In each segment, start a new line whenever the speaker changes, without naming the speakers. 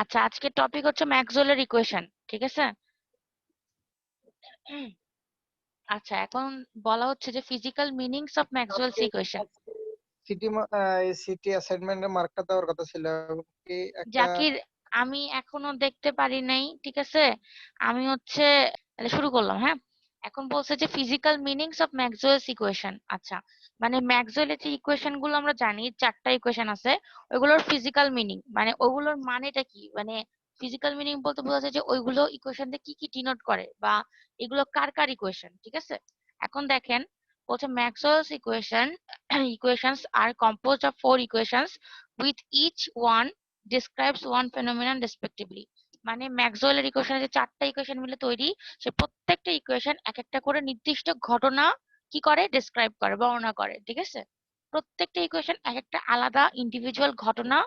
আচ্ছা, আজকের টপিক হচ্ছে ম্যাক্সওয়েলের ইকুয়েশন, ঠিক আছে? আচ্ছা, এখন বলা হচ্ছে যে physical meanings of Maxwell's equation.
City city অ্যাসাইনমেন্টের মার্কটা দেওয়ার কথা ছিল কি একটা।
জাকির, আমি এখনো দেখতে পারি নাই, ঠিক আছে? আমি হচ্ছে তাহলে শুরু করলাম, হ্যাঁ। এখন বলছে যে physical meanings of Maxwell's equation. আচ্ছা, মানে ম্যাক্সওয়েলের যে ইকুয়েশন গুলো আমরা জানি, চারটা ইকুয়েশন আছে, ওইগুলোর ফিজিক্যাল মিনিং মানে ওগুলোর মানেটা কি, মানে ফিজিক্যাল মিনিং বলতে বোঝাচ্ছে যে ওইগুলো ইকুয়েশন দিয়ে কি কি ডিনোট করে বা এগুলো কার কার ইকুয়েশন, ঠিক আছে? এখন দেখেন, বলছে Maxwell's equations are composed of four equations with each one describes one phenomenon respectively। মানে ম্যাক্সওয়েলের ইকুয়েশনের যে চারটা ইকুয়েশন মিলে তৈরি, সে প্রত্যেকটা ইকুয়েশন এক একটা করে নির্দিষ্ট ঘটনা কি করে, ডেসক্রাইব করে, বর্ণনা করে, ঠিক আছে? প্রত্যেকটা ইকুয়েশন এক একটা আলাদা ইন্ডিভিজুয়াল ঘটনা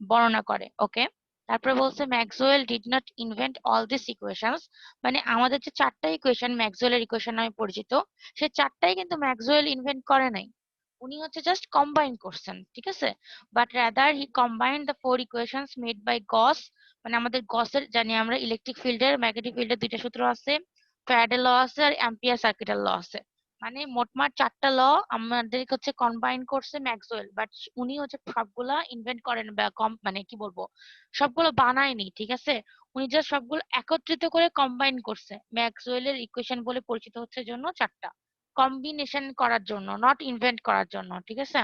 বর্ণনা করে, ওকে। তারপরে বলছে Maxwell did not invent all this equations. মানে আমাদের যে চারটা ইকুয়েশন ম্যাক্সওয়েলের ইকুয়েশন নামে পরিচিত, সে চারটাই কিন্তু ম্যাক্সওয়েল ইনভেন্ট করে নাই, উনি হচ্ছে জাস্ট কম্বাইন করছেন, ঠিক আছে? But rather he combined the four equations made by Gauss. মানে আমাদের গসের জানি আমরা ইলেকট্রিক ফিল্ডের ম্যাগনেটিক ফিল্ডের দুইটা সূত্র আছে, ফ্যারাডে ল আছে আর অ্যাম্পিয়ার সার্কিটের ল আছে। মানে মোটমাট চারটা ল আমাদের হচ্ছে কম্বাইন করছে ম্যাক্সওয়েল, বাট উনি হচ্ছে সবগুলা ইনভেন্ট করেন বা কম মানে কি বলবো, সবগুলো বানায়নি, ঠিক আছে? উনি জাস্ট সবগুলো একত্রিত করে কম্বাইন করছে, ম্যাক্সওয়েলের ইকুয়েশন বলে পরিচিত হচ্ছে জন্য চারটা, কম্বিনেশন করার জন্য, নট ইনভেন্ট করার জন্য, ঠিক আছে?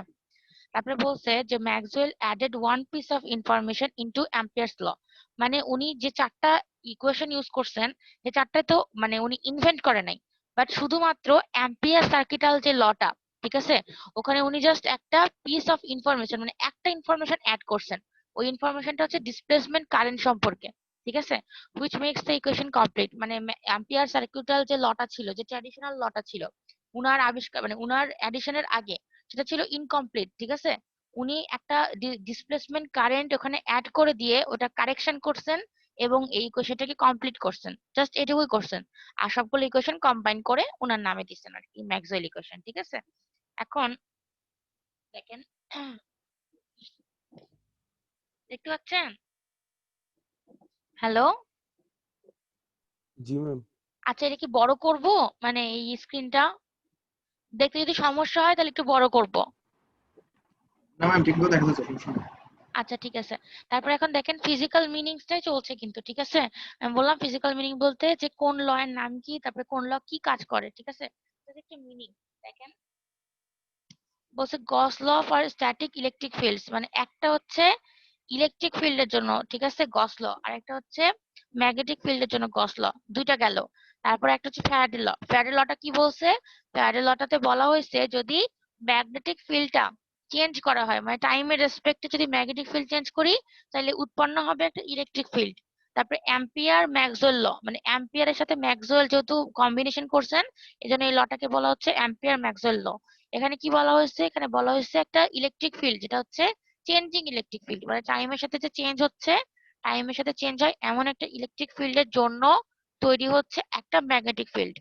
তারপরে বলছে যে Maxwell added one piece of information into Ampere's law. মানে উনি যে চারটা ইকুয়েশন ইউজ করছেন, যে চারটায় তো মানে উনি ইনভেন্ট করে নাই, বাট শুধুমাত্র অ্যাম্পিয়ার সার্কিটাল যে লটা, ঠিক আছে, ওখানে উনি জাস্ট একটা পিস অফ ইনফরমেশন মানে একটা ইনফরমেশন অ্যাড করছেন। ওই ইনফরমেশনটা হচ্ছে ডিসপ্লেসমেন্ট কারেন্ট সম্পর্কে, ঠিক আছে? Which makes the equation complete. মানে অ্যাম্পিয়ার সার্কিটাল যে লটা ছিল, যে ট্র্যাডিশনাল লটা ছিল উনার আবিষ্কার মানে উনার অ্যাডিশনের আগে, সেটা ছিল ইনকমপ্লিট, ঠিক আছে? উনি একটা ডিসপ্লেসমেন্ট কারেন্ট ওখানে অ্যাড করে দিয়ে ওটা কারেকশন করছেন এবং এই ইকুয়েশনটাকে কমপ্লিট করছেন, জাস্ট এটুকুই করছেন। আর সবগুলো ইকুয়েশন কম্বাইন করে ওনার নামে দিচ্ছেন আর কি, ম্যাক্সওয়েল ইকুয়েশন, ঠিক আছে? এখন দেখেন, দেখতে পাচ্ছেন? হ্যালো?
জি ম্যাম।
আচ্ছা, এটা কি বড় করব? মানে এই স্ক্রিনটা দেখতে যদি সমস্যা হয় তাহলে একটু বড় করব।
না ম্যাম, ঠিক মতো দেখা যাচ্ছে, সমস্যা নেই।
আচ্ছা, ঠিক আছে। তারপর এখন দেখেন ফিজিক্যাল মিনিংসটাই চলছে কিন্তু, ঠিক আছে? আমি বললাম ফিজিক্যাল মিনিং বলতে যে কোন ল এর নাম কি, তারপরে কোন ল কি কাজ করে, ঠিক আছে? এটা একটা মিনিং। দেখেন, বলছে Gauss law for static electric fields. মানে একটা হচ্ছে ইলেকট্রিক ফিল্ডের জন্য, ঠিক আছে, গস ল, আর একটা হচ্ছে ম্যাগনেটিক ফিল্ডের জন্য গস ল। দুইটা গেল। তারপর একটা হচ্ছে ফ্যারাডে ল। ফ্যারাডে লটা কি বলছে? ফ্যারাডে লটাতে বলা হয়েছে যদি ম্যাগনেটিক ফিল্ডটা চেঞ্জ করা হয়, মানে টাইমের রেসপেক্টে যদি ম্যাগনেটিক ফিল্ড চেঞ্জ করি, তাহলে উৎপন্ন হবে একটা ইলেকট্রিক ফিল্ড। তারপরে অ্যাম্পিয়ার ম্যাক্সওয়েল ল, মানে অ্যাম্পিয়ারের সাথে ম্যাক্সওয়েল যেহেতু কম্বিনেশন করছেন, এজন্য এই লটাকে বলা হচ্ছে অ্যাম্পিয়ার ম্যাক্সওয়েল ল। এখানে কি বলা হয়েছে? এখানে বলা হয়েছে একটা ইলেকট্রিক ফিল্ড যেটা হচ্ছে চেঞ্জিং ইলেকট্রিক ফিল্ড, মানে টাইমের সাথে যে চেঞ্জ হচ্ছে, টাইমের সাথে চেঞ্জ হয় এমন একটা ইলেকট্রিক ফিল্ডের জন্য তৈরি হচ্ছে একটা ম্যাগনেটিক ফিল্ড।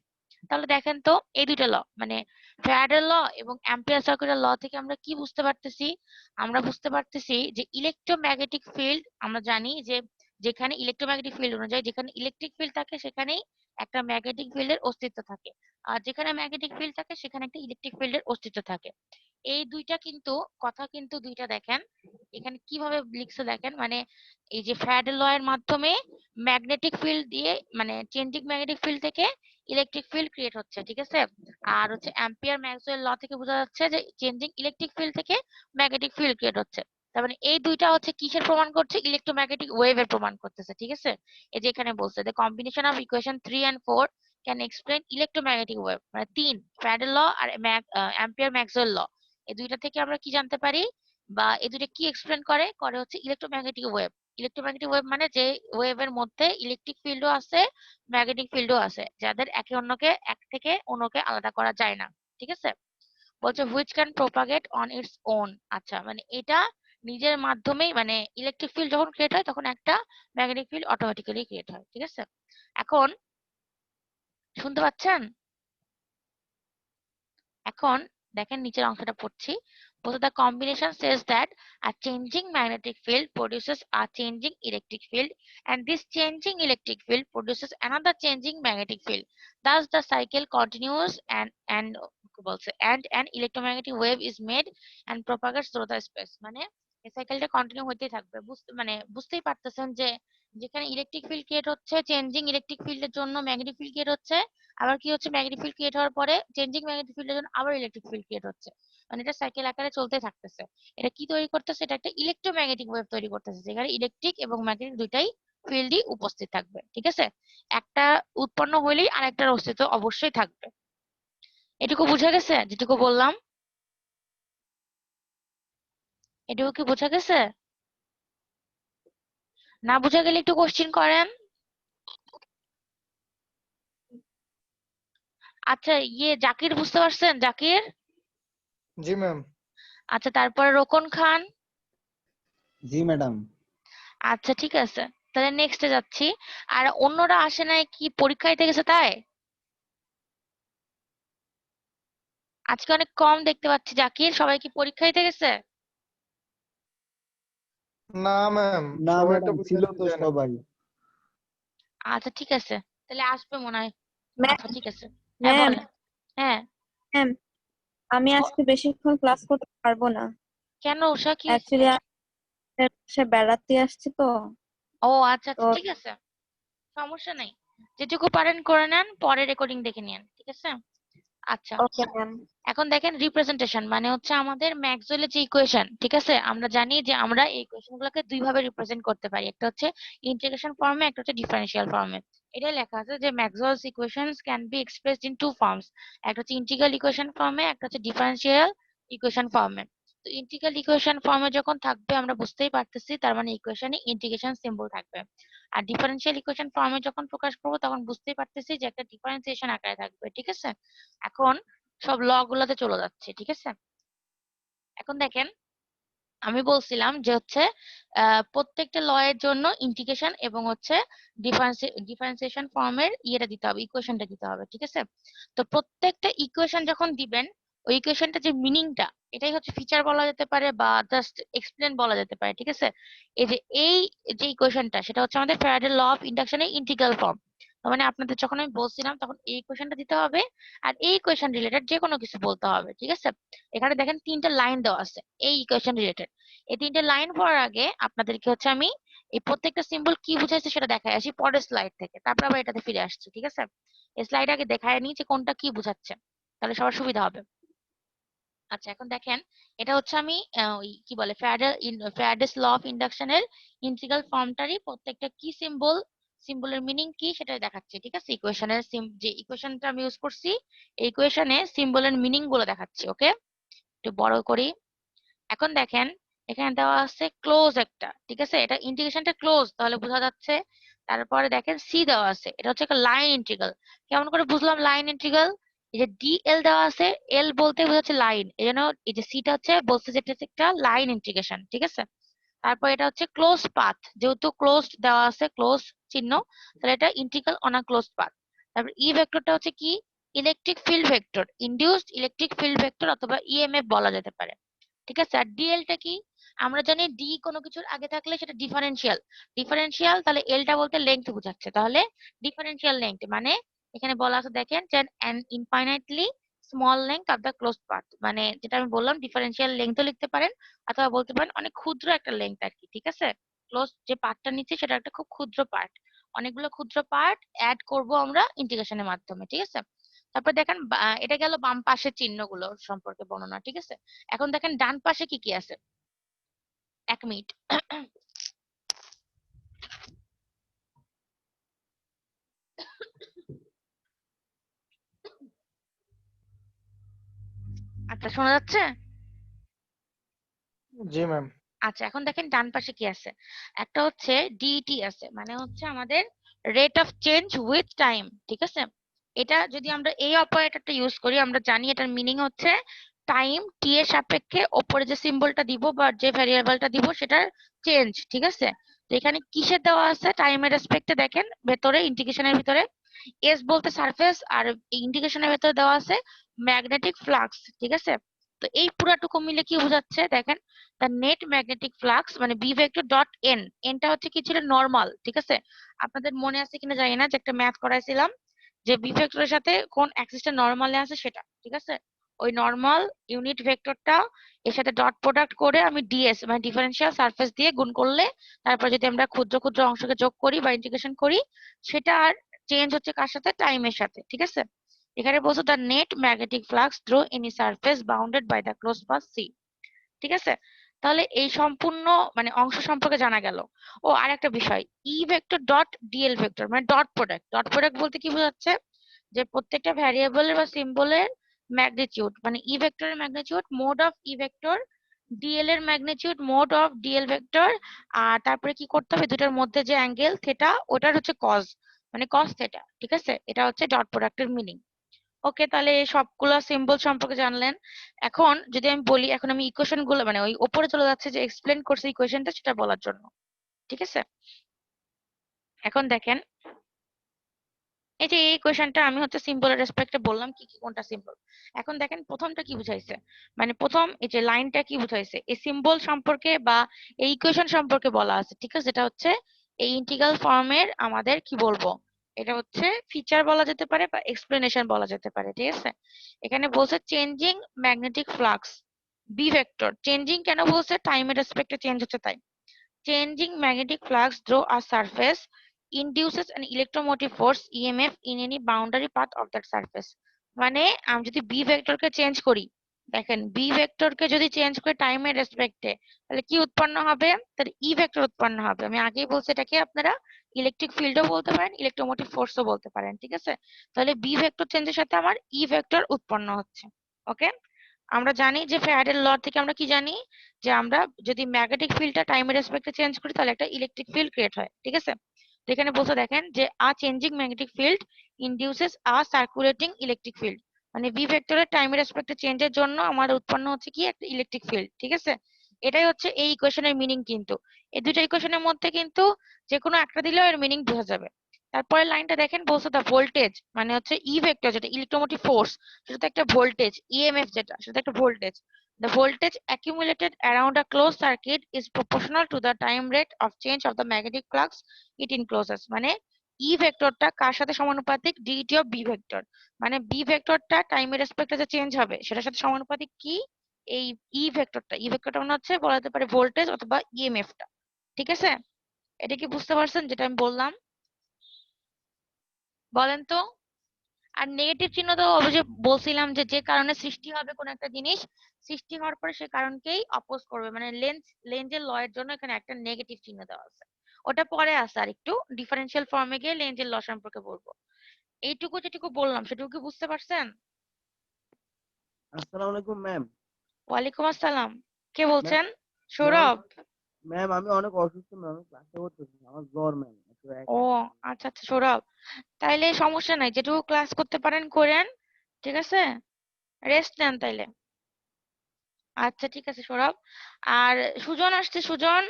তাহলে দেখেন তো এই দুইটা ল মানে ফ্যারাডের ল এবং অ্যাম্পিয়ার সার্কিটের ল থেকে আমরা কি বুঝতে পারতেছি? আমরা বুঝতে পারতেছি যে ইলেকট্রোম্যাগনেটিক ফিল্ড, আমরা জানি যে যেখানে ইলেকট্রোম্যাগনেটিক ফিল্ড অনুযায়ী যেখানে ইলেকট্রিক ফিল্ড থাকে সেখানেই একটা ম্যাগনেটিক ফিল্ডের অস্তিত্ব থাকে, আর যেখানে ম্যাগনেটিক ফিল্ড থাকে সেখানে একটা ইলেকট্রিক ফিল্ডের অস্তিত্ব থাকে। এই দুইটা কিন্তু কথা কিন্তু দুইটা দেখেন এখানে কিভাবে লিখছে দেখেন, মানে এই যে ফ্যারাডে ল এর মাধ্যমে ম্যাগনেটিক ফিল্ড দিয়ে মানে চেঞ্জিং ম্যাগনেটিক ফিল্ড থেকে ইলেকট্রিক ফিল্ড ক্রিয়েট হচ্ছে, ঠিক আছে? আর হচ্ছে অ্যাম্পিয়ার ম্যাক্সওয়েল ল থেকে বোঝা যাচ্ছে যে চেঞ্জিং ইলেকট্রিক ফিল্ড থেকে ম্যাগনেটিক ফিল্ড ক্রিয়েট হচ্ছে। তার মানে এই দুইটা হচ্ছে কিসের প্রমাণ করছে? ইলেকট্রোম্যাগনেটিক ওয়েভের প্রমাণ করতেছে, ঠিক আছে? এই যে এখানে বলছে the combination of equation 3 and 4 can explain electromagnetic wave। মানে তিন, ফ্যারাডে ল আর অ্যাম্পিয়ার ম্যাক্সওয়েল ল, এই দুইটা থেকে আমরা কি জানতে পারি বা এই দুইটা কি এক্সপ্লেন করে করে হচ্ছে ইলেকট্রোম্যাগনেটিক ওয়েভ। ইলেকট্রোম্যাগনেটিক ওয়েভ মানে যে ওয়েভের মধ্যে ইলেকট্রিক ফিল্ডও আছে, ম্যাগনেটিক ফিল্ডও আছে, যাদের একে অন্যকে এক থেকে অন্যকে আলাদা করা যায় না, ঠিক আছে? বলছে which can propagate on its own. আচ্ছা, মানে এটা নিজের মাধ্যমেই মানে ইলেকট্রিক ফিল্ড যখন ক্রিয়েট হয় তখন একটা ম্যাগনেটিক ফিল্ড অটোমেটিক্যালি ক্রিয়েট হয়, ঠিক আছে? এখন শুনতে পাচ্ছেন? এখন দেখেন নিচের অংশটা পড়ছি। বলতে the combination says that a changing magnetic field produces a changing electric field and this changing electric field produces another changing magnetic field. Thus the cycle continues কি বলছে and an electromagnetic wave is made and propagates through the space. মানে এই সাইকেলটা continue হতেই থাকবে। মানে বুঝতেই পারতেছেন যে যেখানে ইলেকট্রিক ফিল্ড ক্রিয়েট হচ্ছে, চেঞ্জিং ইলেকট্রিক ফিল্ডের জন্য ম্যাগনেটিক ফিল্ড ক্রিয়েট হচ্ছে, আবার কি হচ্ছে ম্যাগনেটিক ফিল্ড ক্রিয়েট হওয়ার পরে চেঞ্জিং ম্যাগনেটিক ফিল্ডের জন্য আবার ইলেকট্রিক ফিল্ড ক্রিয়েট হচ্ছে। মানে এটা সাইকেল আকারে চলতে থাকতেছে। এটা কি তৈরি করতেছে? এটা একটা ইলেকট্রোম্যাগনেটিক ওয়েভ তৈরি করতেছে, যেখানে ইলেকট্রিক এবং ম্যাগনেটিক দুইটাই ফিল্ডই উপস্থিত থাকবে। ঠিক আছে, একটা উৎপন্ন হইলেই আরেকটার অস্তিত্ব অবশ্যই থাকবে। এটুকু বুঝা গেছে? যেটুকু বললাম এটুকু কি বোঝা গেছে? না বোঝা গেলে একটু কোশ্চেন করেন। আচ্ছা, জাকির বুঝতে পারছেন? জাকির?
জি ম্যাম।
আচ্ছা, তারপরে রোকন খান?
জি ম্যাডাম।
আচ্ছা, ঠিক আছে, তাহলে নেক্সটে যাচ্ছি। আর অন্যরা আসে নাই কি পরীক্ষা দিতে গেছে তাই? আজকে অনেক কম দেখতে পাচ্ছি। জাকির, সবাই কি পরীক্ষা দিতে গেছে?
না ম্যাম,
না
সবাই তো
ম্যাডাম, ছিল
পরীক্ষা
তো
দিতে যায় না।
সবাই।
আচ্ছা, ঠিক আছে, তাহলে আসবে মনে হয়।
ম্যাম
আচ্ছা, ঠিক আছে, হ্যাঁ
ম্যাম
বলেন। হ্যাঁ,
ম্যাম আমি আজকে বেশিক্ষণ ক্লাস করতে পারবো না।
কেন উষা, কি হয়েছে?
অ্যাকচুয়ালি সে বেড়াতে আসছে তো।
ও আচ্ছা
তো
আচ্ছা, ঠিক আছে, সমস্যা নাই। যেটুকু পারেন করে নেন, পরে রেকর্ডিং দেখে নিন, ঠিক আছে? আচ্ছা,
ওকে ম্যাম।
এখন দেখেন রিপ্রেজেন্টেশন মানে হচ্ছে আমাদের ম্যাক্সওয়েলের যে ইকুয়েশন, ঠিক আছে? আমরা জানি যে আমরা এই ইকুয়েশন গুলোকে দুই ভাবে রিপ্রেজেন্ট করতে পারি, একটা হচ্ছে ইন্টিগ্রেশন ফর্মে, একটা হচ্ছে ডিফারেনশিয়াল ফর্মে। এটাই লেখা আছে যে Maxwell's equations can be expressed in two forms, একটা হচ্ছে ইন্টিগ্রাল ইকুয়েশন ফর্মে, একটা হচ্ছে ডিফারেনশিয়াল ইকুয়েশন ফর্মে। তো ইন্টিগ্রাল ইকুয়েশন ফর্মে যখন থাকবে আমরা বুঝতেই পারতেছি, তার মানে ইকুয়েশনে ইন্টিগ্রেশন সিম্বল থাকবে। আর ডিফারেনশিয়াল ইকুয়েশন ফর্মে যখন প্রকাশ করবো তখন বুঝতেই পারতেছি যে একটা ডিফারেন্সিয়েশন আকারে থাকবে, ঠিক আছে? এখন সব ল গুলাতে চলে যাচ্ছে, ঠিক আছে? এখন দেখেন, আমি বলছিলাম যে হচ্ছে প্রত্যেকটা ল এর জন্য ইন্টিগ্রেশন এবং হচ্ছে ডিফারেন্সিয়েশন ফর্মের ইয়েটা দিতে হবে, ইকুয়েশনটা দিতে হবে, ঠিক আছে? তো প্রত্যেকটা ইকুয়েশন যখন দিবেন, ওই ইকুয়েশনটা যে মিনিংটা, এটাই হচ্ছে ফিচার বলা যেতে পারে বা জাস্ট এক্সপ্লেন বলা যেতে পারে, ঠিক আছে? এই যে যে ইকুয়েশনটা, সেটা হচ্ছে আমাদের ফ্যারাডের ল অফ ইন্ডাকশনের ইন্টিগ্রাল ফর্ম। তার মানে আপনাদের যখন আমি বলছিলাম তখন এই ইকুয়েশনটা দিতে হবে, আর এই ইকুয়েশন রিলেটেড যে কোনো কিছু বলতে হবে, ঠিক আছে? এখানে দেখেন তিনটা লাইন দেওয়া আছে এই ইকুয়েশন রিলেটেড। এই তিনটে লাইন পড়ার আগে আপনাদেরকে হচ্ছে আমি এই প্রত্যেকটা সিম্বল কি বুঝাইছে সেটা দেখাই আসি পরের স্লাইড থেকে, তারপর আবার এটাতে ফিরে আসছি, ঠিক আছে? এই স্লাইড আগে দেখায় নিই যে কোনটা কি বুঝাচ্ছে, তাহলে সবার সুবিধা হবে। আচ্ছা, এখন দেখেন, এটা হচ্ছে আমি ওই কি বলে ফ্যারাডেস ল অফ ইন্ডাকশনের ইন্টিগ্রাল ফর্মটারই প্রত্যেকটা কি সিম্বলের মিনিং কি সেটাই দেখাচ্ছি, ঠিক আছে? ইকুয়েশনের যে ইকুয়েশনটা আমি ইউজ করছি, এই ইকুয়েশনে সিম্বলের মিনিং গুলো দেখাচ্ছি। ওকে, একটু বড় করি। এখন দেখেন, এখানে দেওয়া আছে ক্লোজ একটা, ঠিক আছে? এটা ইন্টিগ্রেশনটা ক্লোজ, তাহলে বোঝা যাচ্ছে। তারপরে দেখেন সি দেওয়া আছে, এটা হচ্ছে একটা লাইন ইন্টিগ্রাল। কেমন করে বুঝলাম লাইন ইন্টিগ্রাল? এই যে ডিএল দেওয়া আছে, এল বলতে বোঝাচ্ছে লাইন, এই জন্য এই যে সিটা হচ্ছে বলছে যে এটা হচ্ছে একটা লাইন ইন্টিগ্রেশন, ঠিক আছে? তারপর এটা হচ্ছে ক্লোজ পাথ, যেহেতু ক্লোজড দেওয়া আছে ক্লোজ চিহ্ন, তাহলে এটা integral on a close path. তারপর ই ভেক্টরটা হচ্ছে কি? Electric field vector, induced electric field vector অথবা ইএমএফ বলা যেতে পারে, ঠিক আছে? আর ডিএলটা কি? আমরা জানি ডি কোনো কিছুর আগে থাকলে সেটা ডিফারেন্সিয়াল, তাহলে এলটা বলতে লেংথ বোঝাচ্ছে, তাহলে ডিফারেন্সিয়াল লেংথ মানে এখানে বলা আছে দেখেন যে an infinitely small length of the closed path, মানে যেটা আমি বললাম ডিফারেন্সিয়াল লেংথও লিখতে পারেন অথবা বলতে পারেন অনেক ক্ষুদ্র একটা লেংথ আর কি, ঠিক আছে? ক্লোজ যে পার্টটা নিচ্ছে সেটা একটা খুব ক্ষুদ্র পার্ট, অনেকগুলো ক্ষুদ্র পার্ট অ্যাড করব আমরা ইন্টিগ্রেশনের মাধ্যমে, ঠিক আছে? তারপর দেখেন এটা গেল বাম পাশের চিহ্নগুলো সম্পর্কে বর্ণনা, ঠিক আছে? এখন দেখেন ডান পাশে কি কি আছে। এক মিনিট। আচ্ছা, শোনা যাচ্ছে?
জি ম্যাম।
আচ্ছা, এখন দেখেন ডান পাশে কি আছে। একটা হচ্ছে ডিটি আছে, মানে হচ্ছে আমাদের rate of change with time, ঠিক আছে? এটা যদি আমরা এই অপারেটরটা ইউজ করি, আমরা জানি এটার মিনিং হচ্ছে টাইম টি এর সাপেক্ষে ওপরে যে সিম্বলটা দিব বা যে ভ্যারিয়েবলটা দিব সেটার চেঞ্জ, ঠিক আছে? তো এখানে কিসের দেওয়া আছে টাইমের রেসপেক্টে, দেখেন ভেতরে ইন্টিগ্রেশনের ভিতরে এস বলতে সারফেস, আর ইন্টিগ্রেশনের ভেতরে দেওয়া আছে ম্যাগনেটিক ফ্লাক্স, ঠিক আছে? তো এই পুরাটুকু মিলে কি বোঝাচ্ছে দেখেন, দ্য নেট ম্যাগনেটিক ফ্লাক্স মানে বি ভেক্টর ডট এন, এনটা হচ্ছে কি ছিল নরমাল, ঠিক আছে? আপনাদের মনে আছে কিনা জানি না, যে একটা ম্যাথ করাইছিলাম যে বি ভেক্টরের সাথে কোন অ্যাক্সিসটা নরমালে আছে সেটা, ঠিক আছে? ওই নরমাল ইউনিট ভেক্টরটা এর সাথে ডট প্রোডাক্ট করে আমি ডিএস মানে ডিফারেন্সিয়াল সারফেস দিয়ে গুণ করলে, তারপর যদি আমরা ক্ষুদ্র ক্ষুদ্র অংশকে যোগ করি বা ইন্টিগ্রেশন করি, সেটা আর চেঞ্জ হচ্ছে কার সাথে, টাইমের সাথে, ঠিক আছে? এখানে বলছো the net magnetic flux through any surface bounded by the close path C, ঠিক আছে? তাহলে এই সম্পূর্ণ মানে অংশ সম্পর্কে জানা গেল। ও আর একটা বিষয়, E vector dot DL vector মানে ডট প্রোডাক্ট, ডট প্রোডাক্ট বলতে কি বোঝাচ্ছে, যে প্রত্যেকটা ভ্যারিয়েবলের বা সিম্বলের ম্যাগনিটিউড মানে ই ভেক্টরের magnitude mod of E vector, DL এর magnitude mod of DL vector, আর তারপরে কি করতে হবে, দুটার মধ্যে যে অ্যাঙ্গেল থেটা ওটার হচ্ছে কজ মানে কস থেটা, ঠিক আছে? এটা হচ্ছে ডট প্রোডাক্টের মিনিং। ওকে, তাহলে এই সবগুলা সিম্বল সম্পর্কে জানলেন। এখন যদি আমি বলি, এখন আমি ইকুয়েশন গুলো মানে ওই উপরে চলে যাচ্ছে যে এক্সপ্লেন করছে ইকুয়েশনটা সেটা বলার জন্য, ঠিক আছে? এখন দেখেন, এই যে এই ইকুয়েশনটা আমি হচ্ছে সিম্বলের রেসপেক্টে বললাম কি কি কোনটা সিম্বল। এখন দেখেন প্রথমটা কি বুঝাইছে, মানে প্রথম এই যে লাইনটা কি বুঝাইছে, এই সিম্বল সম্পর্কে বা এই ইকুয়েশন সম্পর্কে বলা আছে, ঠিক আছে? এটা হচ্ছে এই ইন্টিগ্রাল ফর্মের আমাদের কি বলবো, এটা হচ্ছে ফিচার বলা যেতে পারে বা এক্সপ্লেনেশন বলা যেতে পারে, ঠিক আছে? এখানে বলছে changing magnetic flux B vector, changing কেন বলছে, টাইমের রেসপেক্টে চেঞ্জ হচ্ছে তাই। Changing magnetic flux through a surface induces an electromotive force EMF in any boundary path of that surface. মানে আমি যদি বি ভেক্টরকে চেঞ্জ করি, দেখেন বি ভেক্টরকে যদি চেঞ্জ করি টাইমের রেসপেক্টে, তাহলে কি উৎপন্ন হবে, তাহলে ই ভেক্টর উৎপন্ন হবে। আমি আগেই বলছি এটাকে আপনারা ইলেকট্রিক ফিল্ডও বলতে পারেন, ইলেকট্রোমোটিভ ফোর্সও বলতে পারেন, ঠিক আছে? তাহলে বি ভেক্টর চেঞ্জের সাথে আমার ই ভেক্টর উৎপন্ন হচ্ছে। ওকে, আমরা জানি যে ফ্যারাডের ল থেকে আমরা কি জানি, যে আমরা যদি ম্যাগনেটিক ফিল্ডটা টাইমের রেসপেক্টে চেঞ্জ করি তাহলে একটা ইলেকট্রিক ফিল্ড ক্রিয়েট হয়, ঠিক আছে? তো এখানে বলছে দেখেন যে আ চেঞ্জিং ম্যাগনেটিক ফিল্ড ইনডিউসেস আ সার্কুলেটিং ইলেকট্রিক ফিল্ড, মানে বি ভেক্টরের টাইমের রেসপেক্টে চেঞ্জের জন্য আমার উৎপন্ন হচ্ছে কি একটা ইলেকট্রিক ফিল্ড, ঠিক আছে? এটাই হচ্ছে এই ইকুয়েশনের মিনিং। কিন্তু এই দুটো ইকুয়েশনের মধ্যে কিন্তু যে কোনো একটা দিলেও এর মিনিং বোঝা যাবে। তারপরে লাইনটা দেখেন বলছে দা ভোল্টেজ মানে হচ্ছে ই ভেক্টর যেটা ইলেকট্রোমোটিভ ফোর্স, সেটা তো একটা ভোল্টেজ, ইএমএফ যেটা সেটা একটা voltage. The voltage accumulated around a closed circuit is proportional to the time rate of change of the magnetic flux it encloses. মানে ই ভেক্টরটা কার সাথে সমানুপাতিক, ডিটি অফ বি ভেক্টর, মানে বি ভেক্টরটা টাইমের রেসপেক্টে যে চেঞ্জ হবে সেটার সাথে সমানুপাতিক কি, এই ই ভেক্টরটা মানে হচ্ছে বলা যেতে পারে ভোল্টেজ অথবা ইএমএফটা, ঠিক আছে? এটা কি বুঝতে পারছেন যেটা আমি বললাম, বলেন তো? আর নেগেটিভ চিহ্ন তো অবশ্যই বলছিলাম যে যে কারণে সৃষ্টি হবে কোন একটা জিনিস, সৃষ্টি হওয়ার পরে সেই কারণকেই অপোজ করবে, মানে লেঞ্জের ল এর জন্য এখানে একটা নেগেটিভ চিহ্ন দেওয়া আছে, ওটা পরে আছে আর একটু ডিফারেন্সিয়াল ফর্মে গিয়ে লেঞ্জের ল সম্পর্কে বলবো। এইটুকু যেটুকু বললাম সেটুকু কি বুঝতে পারছেন?
আসসালামু আলাইকুম ম্যাম।
ওয়ালাইকুম আসসালাম, কে
ম্যাম
বলছেন?
ম্যাম
সৌরভ?
ম্যাম আমি অনেক অসুস্থ ম্যাম, আমি ক্লাসে করতেছি, আমার জ্বর ম্যাম।
ও আচ্ছা আচ্ছা সৌরভ, তাইলে সমস্যা নাই, যেটুকু ক্লাস করতে পারেন করেন, ঠিক আছে? রেস্ট নেন তাইলে। আচ্ছা ঠিক আছে সৌরভ। আর সুজন আসছে, সুজন,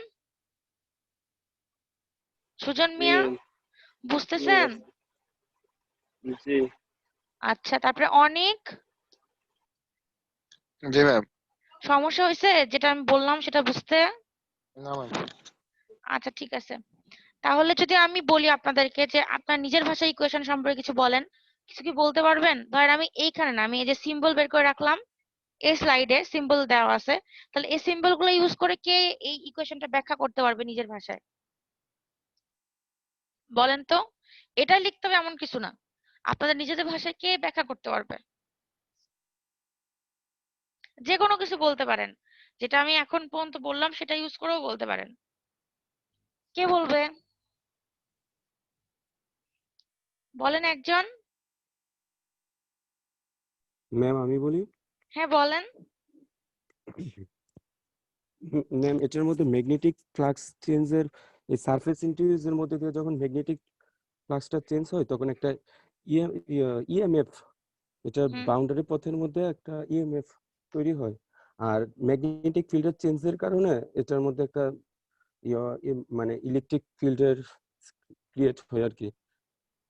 সুজন মিয়া, বুঝতেছেন?
জি
আচ্ছা, তারপরে অনেক
জি ম্যাম।
সমস্যা হয়েছে যেটা আমি বললাম সেটা বুঝতে?
না ম্যাম।
আচ্ছা ঠিক আছে, তাহলে যদি আমি বলি আপনাদেরকে যে আপনার নিজের ভাষায় ইকুয়েশন সম্পর্কে কিছু বলেন, কিছু কি বলতে পারবেন? ধরেন আমি এইখানে না, আমি এই যে সিম্বল বের করে রাখলাম, এই স্লাইডে সিম্বল দেওয়া আছে, তাহলে এই সিম্বল গুলো ইউজ করে কে এই ইকুয়েশনটা ব্যাখ্যা করতে পারবে নিজের ভাষায়, বলেন তো? এটা লিখতে হবে এমন কিছু না, আপনাদের নিজেদের ভাষায় কে ব্যাখ্যা করতে পারবে? যে কোনো কিছু বলতে পারেন, যেটা আমি এখন পর্যন্ত বললাম সেটা ইউজ করেও বলতে পারেন। কে বলবে, বলেন একজন।
ম্যাম আমি বলি।
হ্যাঁ বলেন।
ম্যাম এটার মধ্যে ম্যাগনেটিক ফ্লাক্স চেঞ্জের এই সারফেস ইন্টিউসের মধ্যে দিয়ে যখন ম্যাগনেটিক ফ্লাক্সটা চেঞ্জ হয় তখন একটা ইএমএফ, এটার
হুম
বাউন্ডারি পথের মধ্যে একটা ইএমএফ তৈরি হয়। আর ম্যাগনেটিক ফিল্ডের চেঞ্জের কারণে এটার মধ্যে একটা মানে ইলেকট্রিক ফিল্ডের ক্রিয়েট হয় আর কি।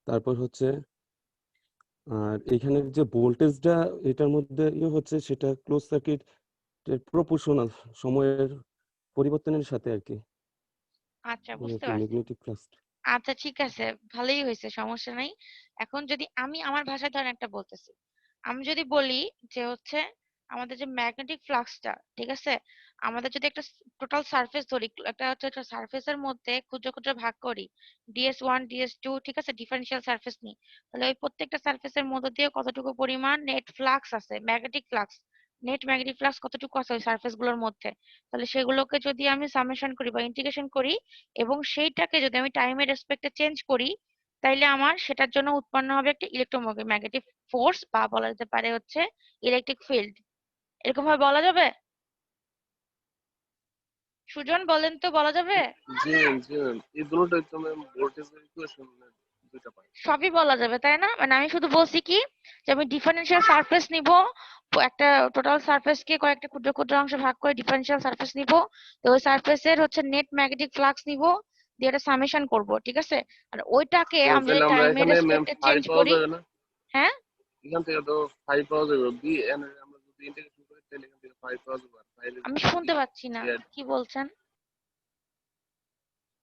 তারপর হচ্ছে আর এখানের যে ভোল্টেজটা এটার মধ্যে হচ্ছে সেটা ক্লোজ সার্কিট প্রপোর্শনাল সময়ের পরিবর্তনের সাথে আর কি
আচ্ছা, বুঝতে পারছি।
Magnetic flux.
আচ্ছা, ঠিক আছে, ভালোই হয়েছে, সমস্যা নাই। এখন যদি আমি আমার ভাষায় ধরেন একটা বলতেছি, আমি যদি বলি যে হচ্ছে আমাদের যে ম্যাগনেটিক ফ্লাক্সটা, ঠিক আছে, আমাদের যদি একটা টোটাল সারফেস ধরি, একটা হচ্ছে একটা সারফেসের মধ্যে ক্ষুদ্র ক্ষুদ্র ভাগ করি, DS1 DS2, ঠিক আছে, ডিফারেন্সিয়াল সারফেস নিই, তাহলে ওই প্রত্যেকটা সারফেসের মধ্যে দিয়ে কতটুকু পরিমাণ নেট ফ্লাক্স আছে, magnetic flux, net magnetic flux কতটুকু আছে ওই সারফেস গুলোর মধ্যে, তাহলে সেগুলোকে যদি আমি সামেশন করি বা ইন্টিগ্রেশন করি এবং সেইটাকে যদি আমি টাইমের রেসপেক্টে চেঞ্জ করি, তাইলে আমার সেটার জন্য উৎপন্ন হবে একটা ইলেকট্রোম্যাগনেটিক ফোর্স, বা বলা যেতে পারে হচ্ছে ইলেকট্রিক ফিল্ড। এরকম ভাবে বলা যাবে? সুজন, বলেন তো, বলা যাবে?
জি ম্যাম, জি ম্যাম, এই দুটোই তো ম্যাম ভোল্টেজের ইকুয়েশন দুইটা পাই।
সবই বলা যাবে, তাই না? মানে আমি শুধু বলছি কি যে আমি ডিফারেন্সিয়াল সারফেস নিব, একটা টোটাল সারফেসকে কয়েকটা ক্ষুদ্র ক্ষুদ্র অংশে ভাগ করে ডিফারেন্সিয়াল সারফেস নিব, তো ওই সারফেসের হচ্ছে নেট ম্যাগনেটিক ফ্লাক্স নিব, দিয়ে এটা সামেশন করব, ঠিক আছে? আর ওইটাকে
তো
আমি যদি
তাহলে আমরা
টাইমের
এখানে ম্যাম
রেসপেক্টে
ফাই
চেঞ্জ
পাওয়া
করি।
যাবে না?
হ্যাঁ,
এখান থেকে তো ফাই পাওয়া যাবে, বি এন এর আমরা যদি ইন্টিগ্রেশন করি তাহলে এখান থেকে ফাই পাওয়া যাবে, আর ফাইলে
আমি
যদি
শুনতে পাচ্ছি না,
বি
কি বলছেন?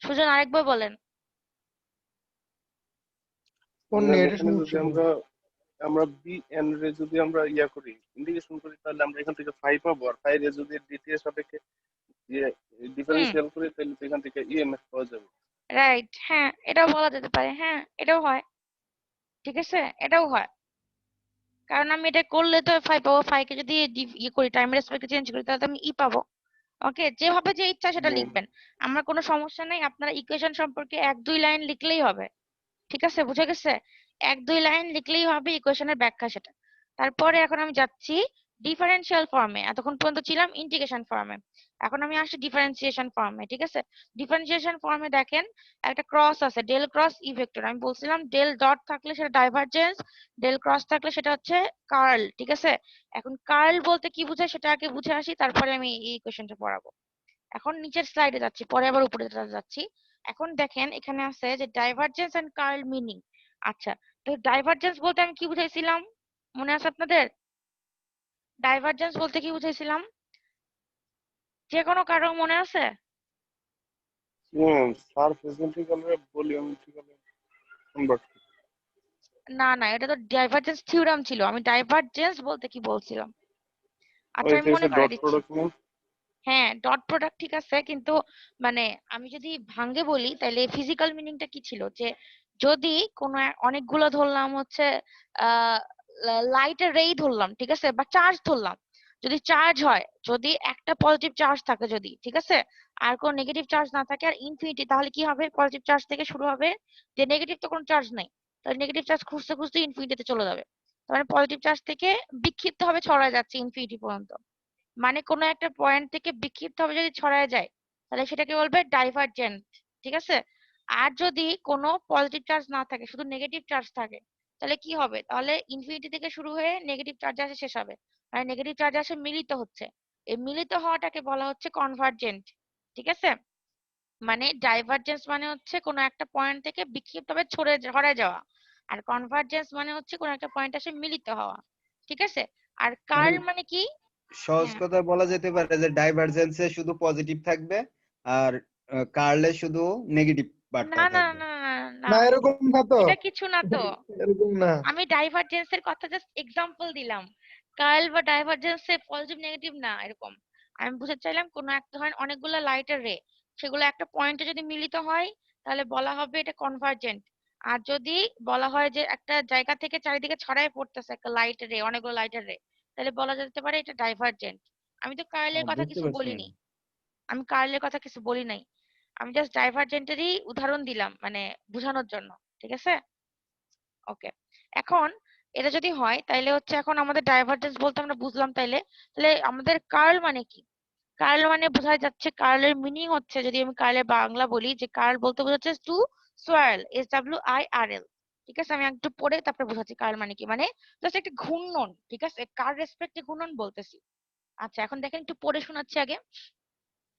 সুজন, আরেকবার বলেন।
কোন
ম্যাম
নেটের
এখানে যদি
সমস্যা?
আমরা বি এন রে যদি আমরা ইয়া করি, ইন্টিগ্রেশন করি, তাহলে আমরা এখান থেকে ফাই পাবো, আর ফাই রে যদি ডিটি এর সাপেক্ষে ইয়ে
হুম,
ডিফারেন্সিয়াল করি তাহলে তো এখান থেকে ইএমএফ পাওয়া যাবে।
রাইট, হ্যাঁ, এটাও বলা যেতে পারে, হ্যাঁ, এটাও হয়, ঠিক আছে, এটাও হয়। কারণ আমি এটা করলে তো ফাই পাবো, ফাইকে যদি ইয়ে করি, টাইম রেসপেক্টে চেঞ্জ করি, তাহলে তো আমি ই পাবো। ওকে, যেভাবে যে ইচ্ছা সেটা
হুম।
লিখবেন, আমার কোনো সমস্যা নাই, আপনারা ইকুয়েশন সম্পর্কে 1-2 লাইন লিখলেই হবে, ঠিক আছে, বুঝে গেছে? 1-2 লাইন লিখলেই হবে ইকুয়েশনের ব্যাখ্যা সেটা। তারপরে এখন আমি যাচ্ছি ডিফারেন্সিয়াল ফর্মে, এতক্ষণ পর্যন্ত ছিলাম ইন্টিগ্রেশন ফর্মে, এখন আমি আসছি ডিফারেন্সিয়েশন ফর্মে, ঠিক আছে? ডিফারেন্সিয়েশন ফর্মে দেখেন একটা ক্রস আছে, ডেল ক্রস ই ভেক্টর, আমি বলছিলাম ডেল ডট থাকলে সেটা ডাইভারজেন্স, ডেল ক্রস থাকলে সেটা হচ্ছে কার্ল, ঠিক আছে? এখন কার্ল বলতে কি বোঝায় সেটা আগে বুঝে আসি, তারপরে আমি এই ইকুয়েশনটা পড়াবো। এখন নিচের স্লাইডে যাচ্ছি, পরে আবার উপরে যাচ্ছি। এখন দেখেন এখানে আছে যে ডাইভারজেন্স এন্ড কার্ল মিনিং। আচ্ছা, তো ডাইভারজেন্স বলতে আমি কি বুঝাইছিলাম, মনে আছে আপনাদের? ডাইভারজেন্স বলতে কি বুঝাইছিলাম, যে কোনো কারো মনে আছে?
Ma'am surface integral volume integral convert.
না না, এটা তো ডাইভারজেন্স থিওরাম ছিল, আমি ডাইভারজেন্স বলতে কি বলছিলাম। আচ্ছা,
ওই
আমি
থেকে
মনে করে
ডট
দিচ্ছি।
Product ma'am.
হ্যাঁ, ডট প্রোডাক্ট ঠিক আছে, কিন্তু মানে আমি যদি ভাঙ্গে বলি তাহলে ফিজিক্যাল মিনিংটা কি ছিল, যে যদি কোনো অনেকগুলো ধরলাম হচ্ছে আহ লাইটের রেই ধরলাম, ঠিক আছে, বা চার্জ ধরলাম, যদি চার্জ হয়, যদি একটা পজিটিভ চার্জ থাকে, যদি ঠিক আছে, আর কোনো নেগেটিভ চার্জ না থাকে আর ইনফিনিটি, তাহলে কি হবে? পজিটিভ চার্জ থেকে শুরু হবে, যে নেগেটিভ তো কোনো চার্জ নাই, তাহলে নেগেটিভ চার্জ খুঁজতে খুঁজতে ইনফিনিটিতে চলে যাবে, তার মানে পজিটিভ চার্জ থেকে বিক্ষিপ্ত ভাবে ছড়ায় যাচ্ছে ইনফিনিটি পর্যন্ত, মানে কোনো একটা পয়েন্ট থেকে বিক্ষিপ্ত ভাবে যদি ছড়ায় যায়, তাহলে সেটাকে বলবে ডাইভারজেন্ট, ঠিক আছে? আর যদি কোনো পজিটিভ চার্জ না থাকে, শুধু নেগেটিভ চার্জ থাকে, তাহলে কি হবে? তাহলে ইনফিনিটি থেকে শুরু হয়ে নেগেটিভ চার্জ আসে শেষ হবে, মানে নেগেটিভ চার্জ আসে মিলিত হচ্ছে, এই মিলিত হওয়াটাকে বলা হচ্ছে কনভার্জেন্ট, ঠিক আছে? মানে ডাইভারজেন্স মানে হচ্ছে কোনো একটা পয়েন্ট থেকে বিক্ষিপ্ত ভাবে ছড়ায় যাওয়া, আর কনভার্জেন্স মানে হচ্ছে কোনো একটা পয়েন্ট এসে মিলিত হওয়া, ঠিক আছে? আর
মানে
কার্ল মানে কি?
সহজ
হ্যাঁ,
কথায় বলা যেতে পারে যে ডাইভারজেন্সে শুধু পজিটিভ থাকবে আর কার্লে শুধু নেগেটিভ
না
পার্টটা
না
থাকবে।
না না না,
না, এরকম না তো।
এটা কিছু না তো,
এরকম না।
আমি ডাইভারজেন্সের কথা জাস্ট এক্সাম্পল দিলাম, কার্ল বা ডাইভারজেন্সে পজিটিভ নেগেটিভ না এরকম, আমি বুঝাতে চাইলাম কোনো একটা ধরেন অনেকগুলো লাইটের রে, সেগুলো একটা পয়েন্টে যদি মিলিত হয়, তাহলে বলা হবে এটা কনভার্জেন্ট। আর যদি বলা হয় যে একটা জায়গা থেকে চারিদিকে ছড়ায় পড়তেছে একটা লাইটের রে, অনেকগুলো লাইটের রে, তাহলে বলা যেতে পারে এটা ডাইভারজেন্ট। আমি তো কার্লের কথা
বুঝতে
কিছু
পারছি
বলিনি,
ম্যাডাম।
আমি কার্লের কথা কিছু বলি নাই, আমি জাস্ট ডাইভারজেন্টেরই উদাহরণ দিলাম মানে বোঝানোর জন্য, ঠিক আছে? ওকে, এখন এটা যদি হয় তাইলে হচ্ছে এখন আমাদের ডাইভারজেন্স বলতে আমরা বুঝলাম, তাইলে তাহলে আমাদের কার্ল মানে কি? কার্ল মানে বোঝা যাচ্ছে, কার্লের মিনিং হচ্ছে, যদি আমি কার্লের বাংলা বলি, যে কার্ল বলতে বোঝাচ্ছে টু সোয়ার্ল, SWIRL, ঠিক আছে? আমি একটু পড়ে তারপরে বোঝাচ্ছি কার্ল মানে কি, মানে জাস্ট একটা ঘূর্ণন, ঠিক আছে, কার রেসপেক্টে ঘূর্ণন বলতেছি। আচ্ছা, এখন দেখেন একটু পড়ে শোনাচ্ছি আগে।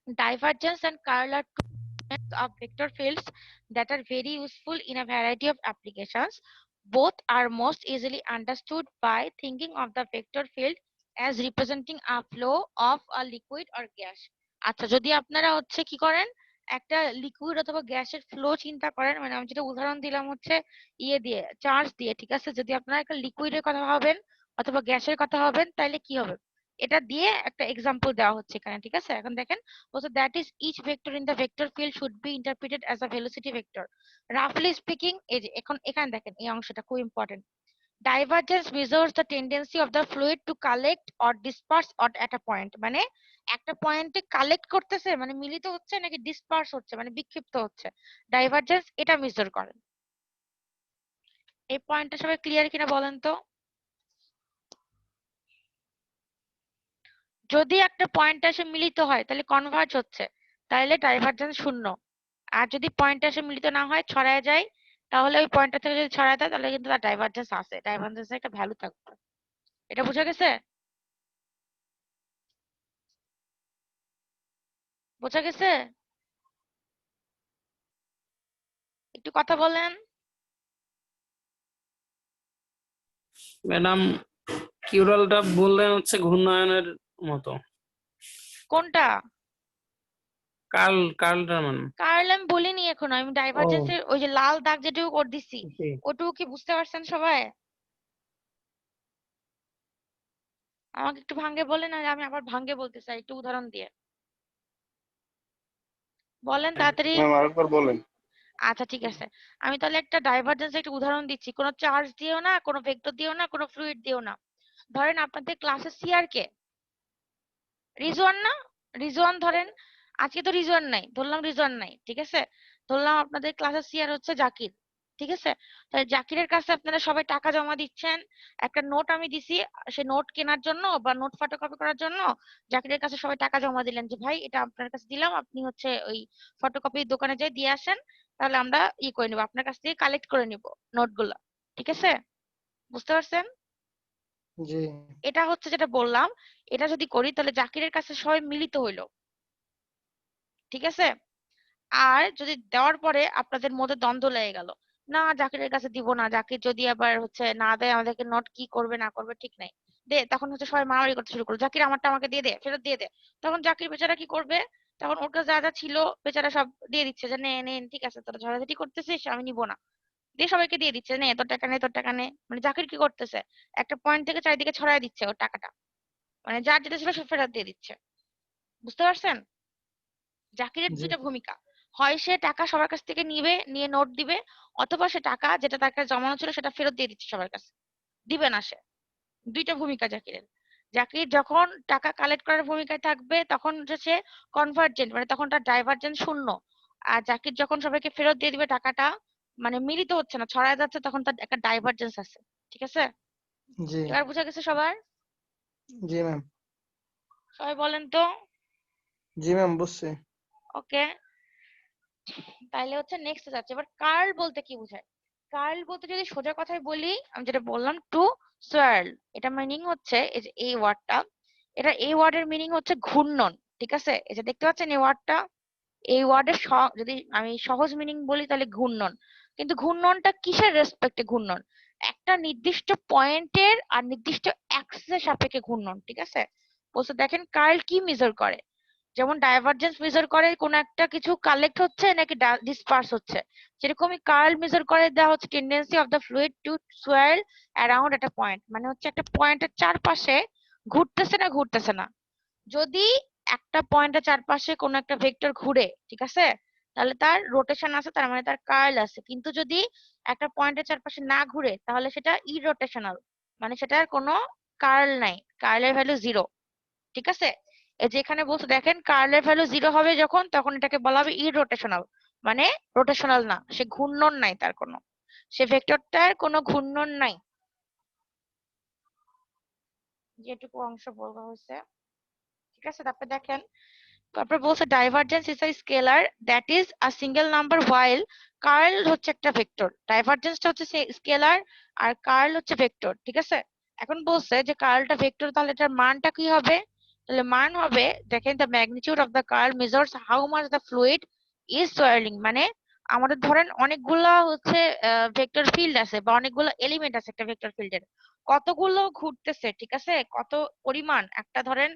Divergence and curl are two types of vector fields that are very useful in a variety of applications. both are most easily understood by thinking of the vector field as representing a flow of a liquid or gas. আচ্ছা, যদি আপনারা হচ্ছে কি করেন, একটা liquid অথবা গ্যাসের flow চিন্তা করেন, মানে আমি যেটা উদাহরণ দিলাম হচ্ছে ইয়ে দিয়ে, চার্জ দিয়ে, ঠিক আছে? যদি আপনারা একটা লিকুইডের কথা ভাবেন অথবা গ্যাসের কথা ভাবেন, তাহলে কি হবে? এটা দিয়ে একটা এক্সাম্পল দেওয়া হচ্ছে এখানে, ঠিক আছে? এখন দেখেন, বলছে that is each vector in the vector field should be interpreted as a velocity vector. রাফলি স্পিকিং, এই যে এখন এখানে দেখেন এই অংশটা খুব important. Divergence measures the tendency of the fluid to collect or disperse at a point, মানে একটা পয়েন্টে কালেক্ট করতেছে মানে মিলিত হচ্ছে নাকি ডিসপার্স হচ্ছে মানে বিক্ষিপ্ত হচ্ছে, ডাইভারজেন্স এটা মেজার করে। এই পয়েন্টটা সবাই ক্লিয়ার কিনা বলেন তো? যদি একটা পয়েন্ট এসে মিলিত হয় তাহলে কনভার্জ হচ্ছে, তাহলে ডাইভারজেন্স শূন্য। আর যদি পয়েন্ট এসে মিলিত না হয়, ছড়ায় যায়, তাহলে ওই পয়েন্টটা থেকে যদি ছড়ায় দেয় তাহলে কিন্তু তার ডাইভারজেন্স আছে, ডাইভারজেন্সের একটা ভ্যালু থাকবে। এটা বোঝা গেছে? বোঝা গেছে? একটু কথা বলেন।
ম্যাডাম, কিউরালটা বললেন হচ্ছে ঘূর্ণায়নের মতো।
কোনটা?
কার্লটারমান।
কার্ল আমি বলিনি এখনো, আমি ডাইভারজেন্সের ওই যে লাল দাগ যেটুকু করে দিছি ওটুকু কি বুঝতে পারছেন সবাই? আমাকে একটু ভাঙ্গে বলেন, আর আমি আবার ভাঙ্গে বলতে চাই একটু উদাহরণ দিয়ে বলেন তাড়াতাড়ি।
ম্যাম আরেকবার বলেন।
আচ্ছা ঠিক আছে, আমি তাহলে একটা ডাইভারজেন্স একটা উদাহরণ দিচ্ছি, কোনো চার্জ দিও না, কোনো ভেক্টর দিও না, কোনো ফ্লুইড দিও না। ধরেন আপনাদের ক্লাসে সিআর কে? রিজওয়ান না? রিজওয়ান ধরেন, আজকে তো রিজওয়ান নাই, ধরলাম রিজওয়ান নাই, ঠিক আছে? ধরলাম আপনাদের ক্লাসে সিআর হচ্ছে জাকির, ঠিক আছে? তাহলে জাকিরের কাছে আপনারা সবাই টাকা জমা দিচ্ছেন, একটা নোট আমি দিছি, সে নোট কেনার জন্য বা নোট ফটোকপি করার জন্য জাকিরের কাছে সবাই টাকা জমা দিলেন যে ভাই এটা আপনার কাছে দিলাম, আপনি হচ্ছে ওই ফটোকপির দোকানে যাই দিয়ে আসেন, তাহলে আমরা ই করে নিবো, আপনার কাছ থেকে কালেক্ট করে নিব নোটগুলো, ঠিক আছে? বুঝতে পারছেন?
জি
এটা হচ্ছে যেটা বললাম, এটা যদি করি তাহলে জাকিরের কাছে সবাই মিলিত হইলো, ঠিক আছে? আর যদি দেওয়ার পরে আপনাদের মধ্যে দ্বন্দ্ব লেগে গেল, না জাকিরের কাছে দিব না, জাকির যদি আবার হচ্ছে না দেয় আমাদেরকে নোট কি করবে না করবে ঠিক নাই, দে, তখন হচ্ছে সবাই মারামারি করতে শুরু করলো, জাকির আমারটা আমাকে দিয়ে দে, ফেরত দিয়ে দে। তখন জাকির বেচারা কি করবে? তখন ওর কাছে যা যা ছিল বেচারা সব দিয়ে দিচ্ছে যে নে নে, ঠিক আছে তোরা ঝগড়াঝাটি করতেছিস আমি নিব না, দিয়ে সবাইকে দিয়ে দিচ্ছে, নে তোর টাকা নে তোর টাকা নে। মানে জাকির কি করতেছে, একটা পয়েন্ট থেকে চারিদিকে ছড়াই দিচ্ছে ওর টাকাটা, মানে যার যেটা ছিল সব ফেরত দিয়ে দিচ্ছে। বুঝতে পারছেন? জাকিরের
জি
দুইটা ভূমিকা, হয় সে টাকা সবার কাছ থেকে নিবে, নিয়ে নোট দিবে, অথবা সে টাকা যেটা তার কাছে জমানো ছিল সেটা ফেরত দিয়ে দিচ্ছে সবার কাছে, দিবে না সে। দুইটা ভূমিকা জাকিরের। জাকির যখন টাকা কালেক্ট করার ভূমিকায় থাকবে তখন হচ্ছে সে কনভার্জেন্ট, মানে তখন তার ডাইভারজেন্স শূন্য। আর জাকির যখন সবাইকে ফেরত দিয়ে দিবে টাকাটা, মানে মিলিত হচ্ছে না, ছড়ায় যাচ্ছে, তখন তার একটা ডাইভারজেন্স আছে, ঠিক আছে?
জি
এবার বুঝা গেছে সবার?
জি ম্যাম।
সবাই বলেন তো।
জি ম্যাম বুঝছি।
ওকে, তাহলে হচ্ছে নেক্সট যাচ্ছে। এবার কার্ল বলতে কি বোঝায়? কার্ল বলতে যদি সোজা কথায় বলি, আমি যেটা বললাম টু সোয়ার্ল, এটা মিনিং হচ্ছে এই যে এই ওয়ার্ডটা, এটা এই ওয়ার্ডের মিনিং হচ্ছে ঘূর্ণন, ঠিক আছে? এই যে দেখতে পাচ্ছেন এই ওয়ার্ডটা, এই ওয়ার্ডের যদি আমি সহজ মিনিং বলি তাহলে ঘূর্ণন। কিন্তু ঘূর্ণনটা কিসের রেসপেক্টে ঘূর্ণন? একটা নির্দিষ্ট পয়েন্টের আর নির্দিষ্ট অ্যাক্সিসের সাপেক্ষে ঘূর্ণন, ঠিক আছে? বলছে দেখেন কার্ল কি মেজার করে, যেমন ডাইভারজেন্স মেজার করে কোন একটা কিছু কালেক্ট হচ্ছে নাকি ডিসপার্স হচ্ছে, সেরকমই কার্ল মেজার করে দেওয়া হচ্ছে tendency of the fluid to swirl around একটা পয়েন্ট, মানে হচ্ছে একটা পয়েন্টের চারপাশে ঘুরতেছে না ঘুরতেছে না। যদি একটা পয়েন্টের চারপাশে কোন একটা ভেক্টর ঘুরে, ঠিক আছে, তাহলে তার রোটেশন আছে, তার মানে তার কার্ল আছে। কিন্তু যদি একটা পয়েন্টের চারপাশে না ঘুরে তাহলে সেটা ইরোটেশনাল, মানে সেটার কোনো কার্ল নাই, কার্লের ভ্যালু জিরো, ঠিক আছে? এই যে এখানে বলছে দেখেন কার্লের ভ্যালু জিরো হবে যখন, তখন এটাকে বলা হবে ইরোটেশনাল, মানে রোটেশনাল না, সে ঘূর্ণন নাই, তার কোনো, সে ভেক্টরটার কোনো ঘূর্ণন নাই। যেটুকু অংশ বলা হয়েছে, ঠিক আছে? তারপরে দেখেন, তারপরে বলছে divergence is a scalar that is a single number while curl হচ্ছে একটা ভেক্টর। ডাইভারজেন্সটা হচ্ছে স্কেলার আর কার্ল হচ্ছে ভেক্টর, ঠিক আছে? এখন বলছে যে কার্লটা ভেক্টর, তাহলে এটার মানটা কি হবে? তাহলে মান হবে, দেখেন the magnitude of the curl measures how much the fluid is swirling, মানে আমাদের ধরেন অনেকগুলা হচ্ছে ভেক্টর ফিল্ড আছে বা অনেকগুলো এলিমেন্ট আছে একটা ভেক্টর ফিল্ডের, কতগুলো ঘুরতেছে, ঠিক আছে, কত পরিমাণ, একটা ধরেন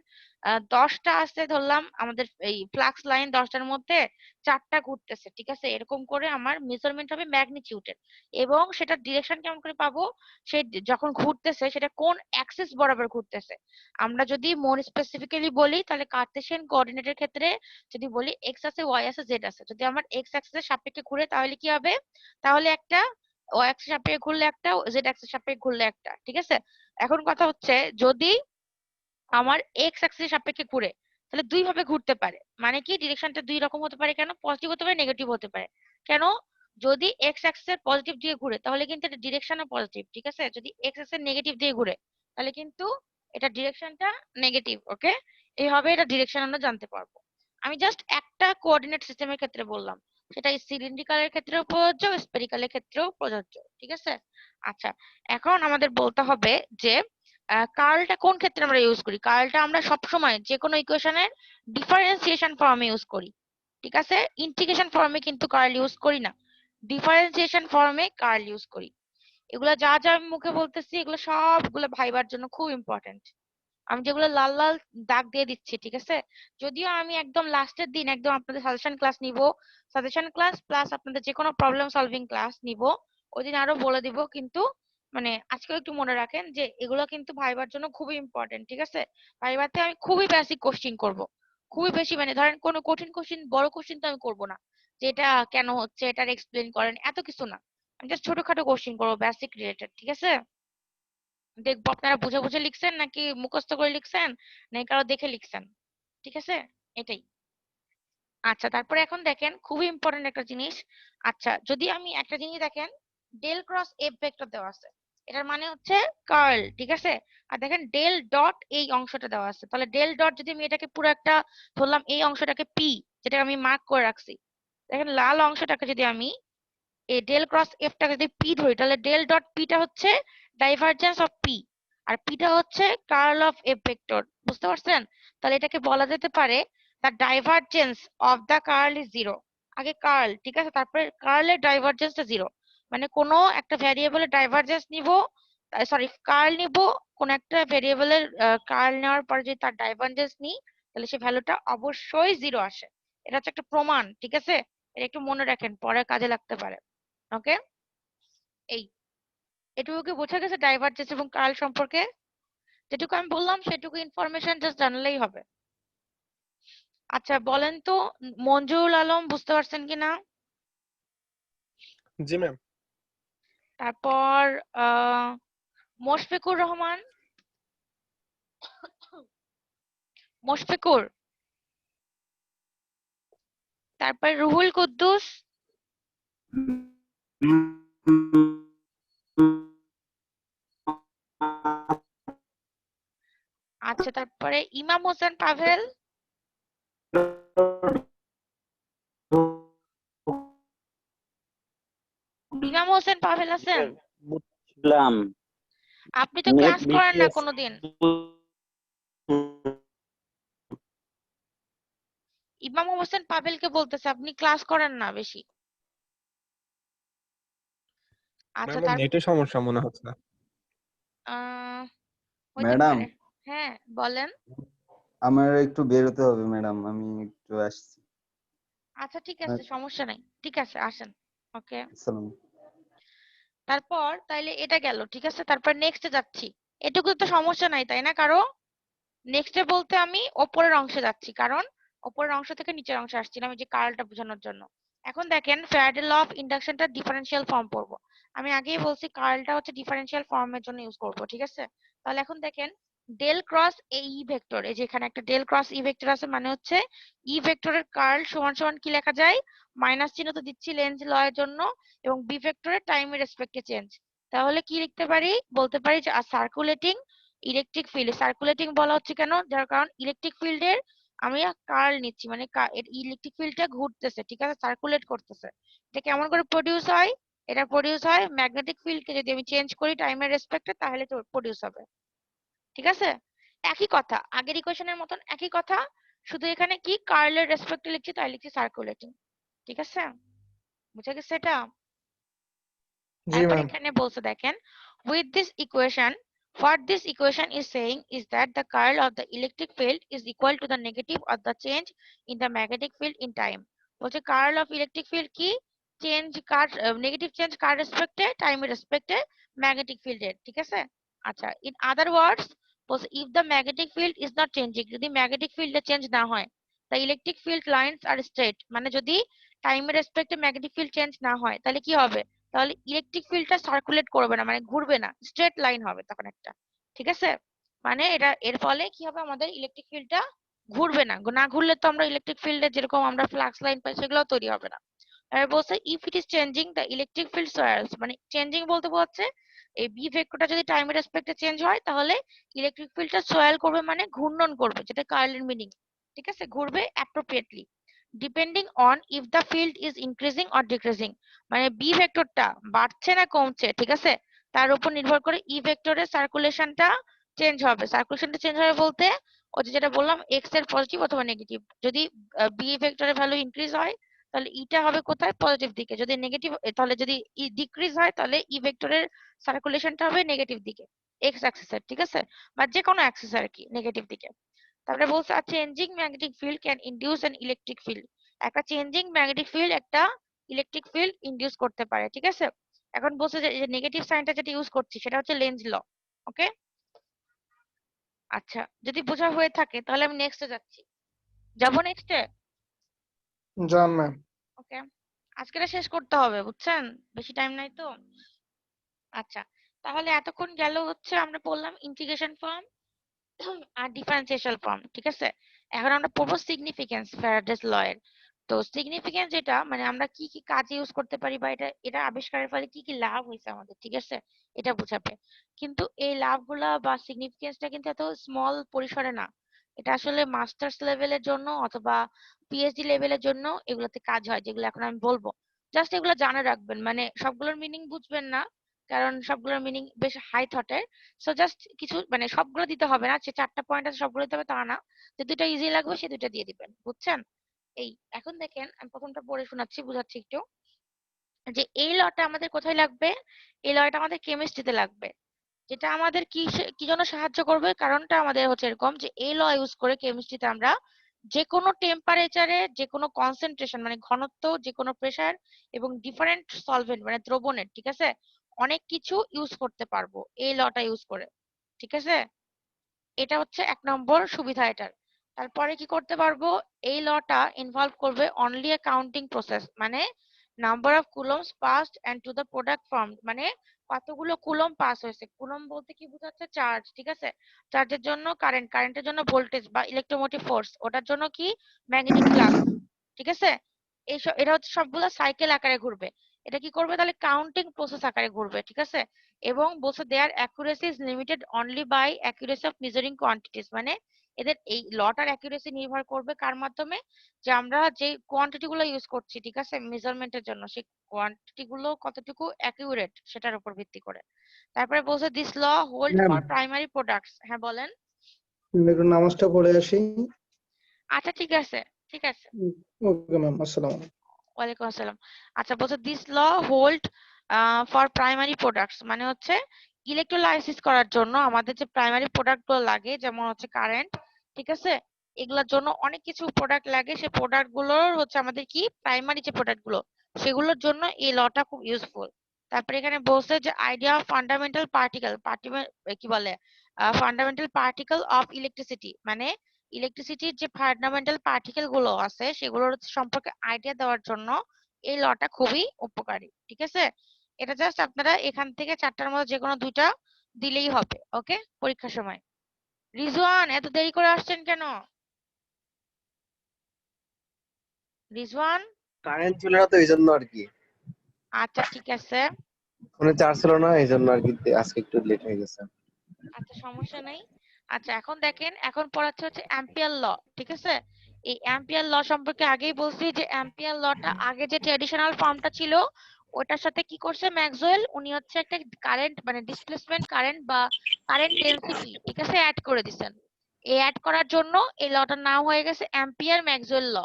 10টা আছে ধরলাম আমাদের এই ফ্লাক্স লাইন, 10টার মধ্যে 4টা ঘুরতেছে, ঠিক আছে, এরকম করে আমার মেজারমেন্ট হবে ম্যাগনিটিউডের। এবং সেটার ডিরেকশন কেমন করে পাবো, সে যখন ঘুরতেছে সেটা কোন অ্যাক্সিস বরাবর ঘুরতেছে। আমরা যদি মোর স্পেসিফিক্যালি বলি তাহলে কার্টেসিয়ান কোঅর্ডিনেটের ক্ষেত্রে যদি বলি এক্স আছে, ওয়াই আছে, জেড আছে, যদি আমার এক্স অ্যাক্সিসের সাপেক্ষে ঘুরে তাহলে কি হবে, তাহলে একটা, ওয়াই অ্যাক্সিস সাপেক্ষে ঘুরলে একটা, জেড অ্যাক্সিস সাপেক্ষে ঘুরলে একটা, ঠিক আছে। এখন কথা হচ্ছে যদি আমার এক্স অ্যাক্সিস সাপেক্ষে ঘুরে তাহলে দুই ভাবে ঘুরতে পারে, মানে কি ডিরেকশনটা দুই রকম হতে পারে, কেন, পজিটিভ হতে পারে, নেগেটিভ হতে পারে। কেন, যদি এক্স অ্যাক্সিসের পজিটিভ দিয়ে ঘুরে তাহলে কিন্তু এটা ডিরেকশনও পজিটিভ, ঠিক আছে, যদি এক্স অ্যাক্সিসের নেগেটিভ দিয়ে ঘুরে তাহলে কিন্তু এটা ডিরেকশনটা নেগেটিভ। ওকে, এইভাবে এটা ডিরেকশন আমরা জানতে পারবো। আমি জাস্ট একটা কোঅর্ডিনেট সিস্টেমের ক্ষেত্রে বললাম, সেটা সিলিন্ড্রিক্যালের ক্ষেত্রেও প্রযোজ্য, স্ফেরিক্যালের ক্ষেত্রেও প্রযোজ্য, ঠিক আছে। আচ্ছা, এখন আমাদের বলতে হবে যে কার্লটা কোন ক্ষেত্রে আমরা ইউজ করি। কার্লটা আমরা সবসময় যে কোনো ইকুয়েশনের ডিফারেন্সিয়েশন ফর্মে ইউজ করি, ঠিক আছে, ইন্টিগ্রেশন ফর্মে কিন্তু কার্ল ইউজ করি না, ডিফারেন্সিয়েশন ফর্মে কার্ল ইউজ করি। এগুলা যা যা আমি মুখে বলতেছি এগুলো সবগুলো ভাইবার জন্য খুব ইম্পর্টেন্ট। আমি যেগুলো লাল লাল দাগ দিয়ে দিচ্ছি, ঠিক আছে, যদিও আমি একদম লাস্টের দিন একদম আপনাদের সাজেশন ক্লাস নিব, সাজেশন ক্লাস প্লাস আপনাদের যে কোনো প্রবলেম সলভিং ক্লাস নিব, ওই দিন আরো বলে দিব, কিন্তু মানে আজকেও একটু মনে রাখেন যে এগুলো কিন্তু ভাইবার জন্য খুবই ইম্পর্টেন্ট, ঠিক আছে। ভাইবাতে আমি খুবই বেসিক কোশ্চিন করব, খুবই বেশি, মানে ধরেন কোনো কঠিন কোশ্চিন, বড় কোশ্চিন তো আমি করব না, যে এটা কেন হচ্ছে এটার এক্সপ্লেন করেন, এত কিছু না, আমি জাস্ট ছোটখাটো কোশ্চিন করবো বেসিক রিলেটেড, ঠিক আছে। দেখবো আপনারা বুঝে বুঝে লিখছেন নাকি মুখস্থ করে লিখছেন নাকি কারো দেখে লিখছেন, ঠিক আছে, এটাই। আচ্ছা, তারপরে এখন দেখেন খুবই ইম্পর্টেন্ট একটা জিনিস। আচ্ছা, যদি আমি একটা জিনিস দেখেন, ডেল ক্রস এফ ভেক্টর দেওয়া আছে, এটার মানে হচ্ছে কার্ল, ঠিক আছে। আর দেখেন ডেল ডট এই অংশটা দেওয়া আছে, তাহলে ডেল ডট যদি আমি এটাকে পুরো একটা ধরলাম, এই অংশটাকে পি, যেটা আমি মার্ক করে রাখছি, দেখেন লাল অংশটাকে যদি আমি এই ডেল ক্রস এফ টাকে যদি পি ধরি তাহলে ডেল ডট পিটা হচ্ছে ডাইভারজেন্স অফ পি, আর পিটা হচ্ছে কার্ল অফ এফ ভেক্টর, বুঝতে পারছেন। তাহলে এটাকে বলা যেতে পারে the divergence of the curl is zero. আগে কার্ল, ঠিক আছে, তারপরে কার্লের ডাইভারজেন্সটা জিরো, মানে কোনো একটা ভ্যারিয়েবলের ডাইভারজেন্স নিব, সরি কার্ল নিব, কোন একটা ভ্যারিয়েবলের কার্ল নেওয়ার পরে যদি তার ডাইভারজেন্স নিই তাহলে সেই ভ্যালুটা অবশ্যই জিরো আসে। এটা হচ্ছে একটা প্রমাণ, ঠিক আছে, এটা একটু মনে রাখেন, পরে কাজে লাগতে পারে। ওকে, এই এটুকু কি বোঝা গেছে ডাইভারজেন্স এবং কার্ল সম্পর্কে? যেটুকু আমি বললাম সেটুকু ইনফরমেশন জাস্ট জানলেই হবে। আচ্ছা বলেন তো, মঞ্জুরুল আলম বুঝতে পারছেন কিনা?
জি ম্যাম।
তারপর মোশফিকুর রহমান, মোশফিকুর, তারপর রুহুল কুদ্দুস, আচ্ছা, তারপরে ইমাম হোসেন পাভেল, ইমাম হোসেন পাভেল আছেন?
বুঝলাম।
আপনি তো ক্লাস করেন না কোনোদিন। ইমাম হোসেন পাভেলকে বলতেছে, আপনি ক্লাস করেন না বেশি। আচ্ছা,
ম্যাম
তার
নেটের সমস্যা মনে হচ্ছে।
হইতে
ম্যাডাম,
পারে। হ্যাঁ বলেন।
আমার একটু বেরোতে হবে ম্যাডাম, আমি একটু আসছি।
আচ্ছা ঠিক আছে, সমস্যা নাই, ঠিক আছে, আসেন। ওকে,
আসসালাম।
তারপর তাইলে এটা গেল, ঠিক আছে, তারপর নেক্সটে যাচ্ছি। এটুকু তো সমস্যা নাই তাই না কারো? নেক্সটে বলতে আমি ওপরের অংশে যাচ্ছি, কারণ ওপরের অংশ থেকে নিচের অংশে আসছিলাম এই যে কার্লটা বোঝানোর জন্য। এখন দেখেন ফ্যারাডে ল অফ ইন্ডাকশনটা ডিফারেন্সিয়াল ফর্ম পড়বো। আমি আগেই বলছি কার্লটা হচ্ছে ডিফারেন্সিয়াল ফর্মের জন্য ইউজ করব, ঠিক আছে। তাহলে এখন দেখেন ডেল ক্রস এই ভেক্টর, এই যে এখানে একটা ডেল ক্রস ই ভেক্টর আছে, মানে হচ্ছে ই ভেক্টরের কার্ল সমান সমান কি লেখা যায়, মাইনাস চিহ্ন তো দিচ্ছি লেন্স ল এর জন্য, এবং বি ভেক্টরের টাইমের রেসপেক্টে চেঞ্জ। তাহলে কি লিখতে পারি, বলতে পারি যে সার্কুলেটিং ইলেকট্রিক ফিল্ড। সার্কুলেটিং বলা হচ্ছে কেন, যার কারণ ইলেকট্রিক ফিল্ডের আমি কার্ল নিচ্ছি, মানে ইলেকট্রিক ফিল্ডটা ঘুরতেছে, ঠিক আছে, সার্কুলেট করতেছে। এটা কেমন করে প্রডিউস হয়, এটা প্রডিউস হয় ম্যাগনেটিক ফিল্ডকে যদি আমি চেঞ্জ করি টাইমের রেসপেক্টে তাহলে প্রডিউস হবে, ঠিক আছে। একই কথা, আগের ইকুয়েশনের মতন একই কথা, শুধু এখানে কি কার্লের রেসপেক্টে লিখছি, তাই লিখছি সার্কুলেটিং, ঠিক আছে। বুঝা গেছে এটা?
জি
তারপর
ম্যাম।
এখানে বলছে দেখেন, with this equation, what this equation is saying is that the curl of the electric field is equal to the negative of the change in the magnetic field in time. বলছে curl of electric field কি, change কার, negative change কার রেসপেক্টে, টাইমের রেসপেক্টে magnetic ফিল্ডের, ঠিক আছে? আচ্ছা, in other ওয়ার্ডস বলছে if the magnetic field is not changing, যদি magnetic ফিল্ডে চেঞ্জ না হয়, the electric field lines are straight, মানে যদি টাইমের রেসপেক্টে ম্যাগনেটিক ফিল্ড চেঞ্জ না হয় তাহলে কি হবে, তাহলে ইলেকট্রিক ফিল্ডটা সার্কুলেট করবে না, মানে ঘুরবে না, স্ট্রেট লাইন হবে তখন একটা, ঠিক আছে? মানে এটা এর ফলে কি হবে, আমাদের ইলেকট্রিক ফিল্ডটা ঘুরবে না, না ঘুরলে তো আমরা ইলেকট্রিক ফিল্ডে যেরকম আমরা ফ্লাক্স লাইন পাই সেগুলো তৈরি হবে না। আর বলছে if it is changing the electric field swords, মানে চেঞ্জিং বলতে বোঝাচ্ছে এই বি ভেক্টরটা যদি টাইমের রেসপেক্টে চেঞ্জ হয় তাহলে ইলেকট্রিক ফিল্ডটা সোয়াল করবে, মানে ঘূর্ণন করবে, যেটা কার্লের মিনিং, ঠিক আছে? ঘুরবে appropriately, depending on if the field is increasing or decreasing, মানে বি ভেক্টরটা বাড়ছে না কমছে, ঠিক আছে? তার উপর নির্ভর করে ই ভেক্টরের সার্কুলেশনটা চেঞ্জ হবে। সার্কুলেশনটা চেঞ্জ হবে বলতে ওই যে যেটা বললাম এক্স এর পজিটিভ অথবা নেগেটিভ, যদি বি ভেক্টরের ভ্যালু ইনক্রিজ হয় তাহলে ইটা হবে কোথায়, পজিটিভ দিকে, যদি নেগেটিভ, তাহলে যদি ই ডিক্রিজ হয় তাহলে ই ভেক্টরের সার্কুলেশনটা হবে নেগেটিভ দিকে, এক্স অ্যাক্সিসের, ঠিক আছে? বা যে কোনো অ্যাক্সিস আর কি, নেগেটিভ দিকে। তারপরে বলছে আর changing magnetic field can induce an electric field, একটা চেঞ্জিং ম্যাগনেটিক ফিল্ড একটা ইলেকট্রিক ফিল্ড ইনডিউস করতে পারে, ঠিক আছে? এখন বলছে যে নেগেটিভ সাইনটা যেটা ইউজ করছি সেটা হচ্ছে লেন্জ ল, ওকে? আচ্ছা, যদি বোঝা হয়ে থাকে তাহলে আমি নেক্সটে যাচ্ছি, যাবো নেক্সটে?
জন ম্যাম।
ওকে, আজকেটা শেষ করতে হবে, বুঝছেন? বেশি টাইম নাই তো। আচ্ছা, তাহলে এতক্ষণ গেল হচ্ছে আমরা পড়লাম ইন্টিগ্রেশন ফর্ম আর ডিফারেন্সিয়েশন ফর্ম, ঠিক আছে? এখন আমরা পড়বো সিগনিফিকেন্স ফ্যারাডেস ল এর। তো সিগনিফিকেন্স যেটা, মানে আমরা কি কি কাজে ইউজ করতে পারি বা এটা এটা আবিষ্কারের ফলে কি কি লাভ হয়েছে আমাদের, ঠিক আছে? এটা বোঝাবে। কিন্তু এই লাভগুলা বা সিগনিফিকেন্সটা কিন্তু এত স্মল পরিসরে না, এটা আসলে মাস্টার্স লেভেলের জন্য অথবা পিএইচডি লেভেলের জন্য এগুলোতে কাজ হয়, যেগুলো এখন আমি বলবো। জাস্ট এগুলো জানা রাখবেন, মানে সবগুলোর মিনিং বুঝবেন না, কারণ সবগুলোর মিনিং বেশ হাই থটের। সো জাস্ট কিছু, মানে সবগুলো দিতে হবে না, যে 4টা পয়েন্ট আছে সবগুলো দিতে হবে তা না, যে দুইটা ইজি লাগবে সে দুইটা দিয়ে দিবেন, বুঝছেন? এই এখন দেখেন আমি প্রথমটা পড়ে শোনাচ্ছি, বুঝাচ্ছি একটু, যে এই লটা আমাদের কোথায় লাগবে, এই লটা আমাদের কেমিস্ট্রিতে লাগবে, যেটা আমাদের কি কি জন্য সাহায্য করবে, কারণটা আমাদের হচ্ছে এরকম যে এই ল ইউজ করে কেমিস্ট্রিতে আমরা যে কোনো টেম্পারেচারে যে কোনো কনসেন্ট্রেশন, মানে ঘনত্ব, যে কোনো প্রেসার এবং ডিফারেন্ট সলভেন্ট মানে দ্রবণের, ঠিক আছে, অনেক কিছু ইউজ করতে পারবো এই লটা ইউজ করে, ঠিক আছে? এটা হচ্ছে 1 নম্বর সুবিধা এটার। তারপরে কি করতে পারবো, এই লটা ইনভলভ করবে অনলি এ কাউন্টিং প্রসেস, মানে number of coulombs passed and to the product formed, মানে কতগুলো কুলম পাস হয়েছে। কুলম বলতে কি বোঝাচ্ছে, চার্জ, ঠিক আছে? চার্জের জন্য কারেন্ট, কারেন্টের জন্য ভোল্টেজ বা ইলেকট্রোমোটিভ ফোর্স, ওটার জন্য কি ম্যাগনেটিক ফ্লাক্স, ঠিক আছে? এইসব এটা হচ্ছে সবগুলো সাইকেল আকারে ঘুরবে। এটা কি করবে তাহলে, কাউন্টিং প্রসেস আকারে ঘুরবে, ঠিক আছে? এবং বলছে their accuracy is limited only by accuracy of measuring quantities, মানে এদের এই লটার অ্যাকুরেসি নির্ভর করবে কার মাধ্যমে, যে আমরা যে কোয়ান্টিটি গুলো ইউজ করছি, ঠিক আছে, মেজারমেন্টের জন্য, সেই কোয়ান্টিটি গুলো কতটুকু অ্যাকিউরেট সেটার উপর ভিত্তি করে। তারপরে বলছে this law hold
ma'am
for primary products. হ্যাঁ বলেন।
একটু নামাজটা পড়ে আসি।
আচ্ছা ঠিক আছে, ঠিক আছে।
ওকে ম্যাম, আসসালামু আলাইকুম।
ওয়ালাইকুম আসসালাম। আচ্ছা বলছে this law hold for primary products, মানে হচ্ছে ইলেকট্রোলাইসিস করার জন্য আমাদের যে প্রাইমারি প্রোডাক্ট গুলো লাগে, যেমন হচ্ছে কারেন্ট, ঠিক আছে, এগুলোর জন্য অনেক কিছু প্রোডাক্ট লাগে, সেই প্রোডাক্ট গুলোর হচ্ছে আমাদের কি প্রাইমারি যে প্রোডাক্ট গুলো, সেগুলোর জন্য এই লটা খুব ইউজফুল। তারপরে এখানে বলছে যে আইডিয়া অফ ফান্ডামেন্টাল পার্টিকেল, কি বলে, ফান্ডামেন্টাল পার্টিকেল অফ ইলেকট্রিসিটি, মানে ইলেকট্রিসিটির যে ফান্ডামেন্টাল পার্টিকেল গুলো আছে সেগুলোর সম্পর্কে আইডিয়া দেওয়ার জন্য এই লটা খুবই উপকারী, ঠিক আছে? এটা জাস্ট আপনারা এখান থেকে 4টার মধ্যে যে কোনো 2টা দিলেই হবে, ওকে, পরীক্ষার সময়। রিজওয়ান এত দেরি করে আসছেন কেন? রিজওয়ান,
কারেন্ট ছিল না তো এই জন্য আর কি,
আচ্ছা ঠিক আছে,
ফোনে চার্জ ছিল না এই জন্য আর কি আজকে একটু লেট হয়ে গেছে।
আচ্ছা সমস্যা নাই। আচ্ছা এখন দেখেন, এখন পড়াচ্ছে হচ্ছে অ্যাম্পিয়ার ল, ঠিক আছে? এই অ্যাম্পিয়ার ল সম্পর্কে আগেই বলছি যে অ্যাম্পিয়ার লটা আগে যে ট্র্যাডিশনাল ফর্মটা ছিল ওটার সাথে কি করছে ম্যাক্সওয়েল, উনি হচ্ছে একটা কারেন্ট মানে ডিসপ্লেসমেন্ট কারেন্ট বা কারেন্ট ডেনসিটি, ঠিক আছে, অ্যাড করে দিছেন। এই অ্যাড করার জন্য এই লটার নাম হয়ে গেছে অ্যাম্পিয়ার ম্যাক্সওয়েল ল,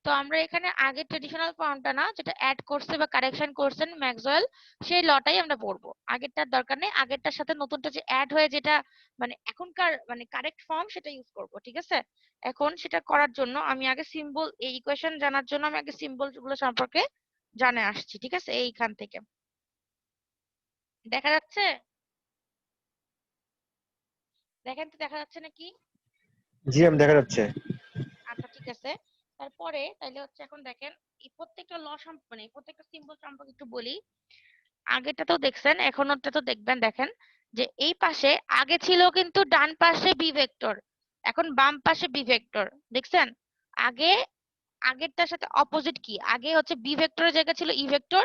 তো আমরা এখানে আগে ট্রেডিশনাল ফর্মটা না, যেটা অ্যাড করছে বা কারেকশন করছেন ম্যাক্সওয়েল, সেই লটাই আমরা পড়বো। আগেরটার দরকার নেই, আগেরটার সাথে নতুনটা যে অ্যাড হয়ে যেটা মানে এখনকার মানে কারেক্ট ফর্ম সেটা ইউজ করব, ঠিক আছে? এখন সেটা করার জন্য আমি আগে সিম্বল, এই ইকুয়েশন জানার জন্য আমি আগে সিম্বল গুলো সম্পর্কে জানে আসছি, ঠিক আছে? এইখান থেকে দেখা যাচ্ছে, দেখেন তো দেখা যাচ্ছে নাকি?
জি ম্যাম, দেখা যাচ্ছে।
আচ্ছা ঠিক আছে। তারপরে তাইলে হচ্ছে এখন দেখেন এই প্রত্যেকটা মানে প্রত্যেকটা সিম্বল সম্পর্কে একটু বলি। আগেরটা তো দেখছেন, এখনটা তো দেখবেন। দেখেন যে এই পাশে আগে ছিল কিন্তু ডান পাশে বি ভেক্টর, এখন বাম পাশে বি ভেক্টর, দেখছেন? আগে আগেরটার সাথে অপোজিট কি, আগে হচ্ছে বি ভেক্টরের জায়গা ছিল ই ভেক্টর,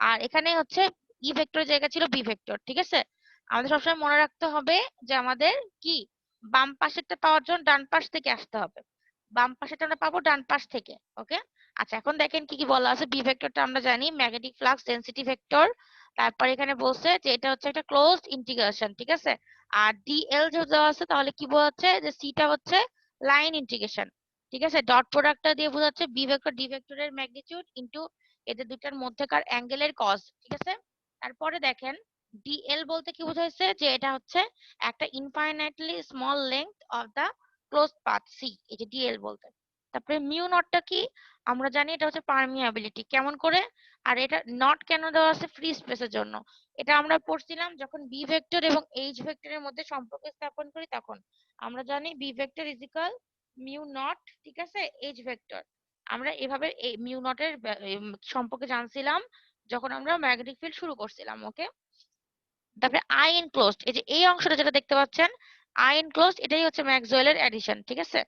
আর এখানে হচ্ছে ই ভেক্টরের জায়গা ছিল বি ভেক্টর, ঠিক আছে? আমাদের সবসময় মনে রাখতে হবে যে আমাদের কি বাম পাশেরটা পাওয়ার জন্য ডান পাশ থেকে আসতে হবে, বাম পাশেরটা আমরা পাবো ডান পাশ থেকে। ওকে, আচ্ছা এখন দেখেন কি কি বলা আছে। বি ভেক্টরটা আমরা জানি ম্যাগনেটিক ফ্লাক্স ডেনসিটি ভেক্টর, তারপর এখানে বলছে যে এটা হচ্ছে একটা ক্লোজড ইন্টিগ্রেশন, ঠিক আছে? আর ডিএল যে দেওয়া আছে তাহলে কি বোঝাচ্ছে, যে সিটা হচ্ছে লাইন ইন্টিগ্রেশন, ঠিক আছে? ডট প্রোডাক্টটা দিয়ে বোঝাচ্ছে বি ভেক্টর ডি ভেক্টরের ম্যাগনিটিউড ইনটু এদের দুটার মধ্যেকার অ্যাঙ্গেলের কজ, ঠিক আছে? তারপরে দেখেন ডিএল বলতে কি বোঝাইছে, যে এটা হচ্ছে একটা infinitely small length of the close path C, এই যে ডিএল বলতে। তারপরে মিউ নটটা কি, আমরা জানি এটা হচ্ছে পারমিয়াবিলিটি। কেমন করে? আর এটা নট কেন দেওয়া আছে? ফ্রি স্পেসের জন্য। এটা আমরা পড়ছিলাম যখন বি ভেক্টর এবং এইচ ভেক্টরের মধ্যে সম্পর্ক স্থাপন করি, তখন আমরা জানি B vector is equal mu naught, ঠিক আছে, এইচ ভেক্টর। আমরা এভাবে এই মিউ নটের সম্পর্কে জানছিলাম যখন আমরা ম্যাগনেটিক ফিল্ড শুরু করছিলাম। ওকে, তারপরে আই এনক্লোজড, এই যে এই অংশটা যেটা দেখতে পাচ্ছেন আই এনক্লোজড, এটাই হচ্ছে ম্যাক্সওয়েলের এডিশন, ঠিক আছে?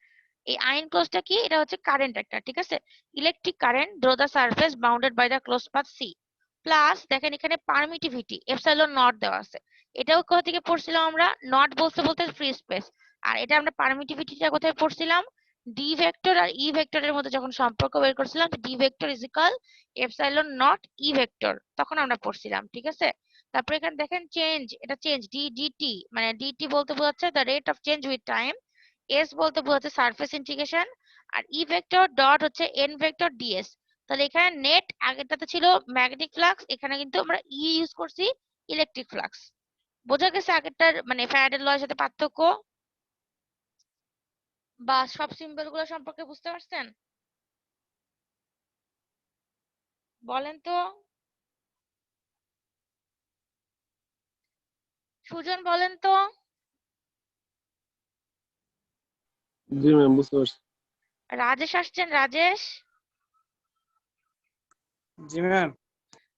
এই আই এনক্লোজডটা কি? এটা হচ্ছে কারেন্ট একটা, ঠিক আছে? Electric current through the surface bounded by the close path C. Plus দেখেন এখানে পারমিটিভিটি এপসাইলন নট দেওয়া আছে। এটাও কোথা থেকে পড়ছিলাম আমরা? নট বলতে বলতে ফ্রি স্পেস। আর এটা আমরা পারমিটিভিটিটা কোথায় পড়ছিলাম? ডি ভেক্টর আর ই ভেক্টরের মধ্যে যখন সম্পর্ক বের করছিলাম, D vector is equal epsilon not E vector, তখন আমরা পড়ছিলাম, ঠিক আছে? তারপরে এখানে দেখেন চেঞ্জ, এটা চেঞ্জ ডিটি, মানে ডিটি বলতে বোঝাচ্ছে the rate of change with time, S বলতে বোঝাচ্ছে সারফেস ইন্টিগ্রেশন, আর ই ভেক্টর ডট হচ্ছে এন ভেক্টর ডিএস। তাহলে এখানে নেট আগেরটাতে ছিল ম্যাগনেটিক ফ্লাক্স, এখানে কিন্তু আমরা ই ইউজ করছি ইলেকট্রিক ফ্লাক্স। বোঝা গেছে আগেরটার মানে ফ্যারাডের লয়ের সাথে পার্থক্য? বা সব সিম্বল গুলো সম্পর্কে বুঝতে পারছেন? বলেন তো, সুজন বলেন তো।
জি ম্যাম, বুঝতে পারছি।
রাজেশ আসছেন, রাজেশ
জি ম্যাম।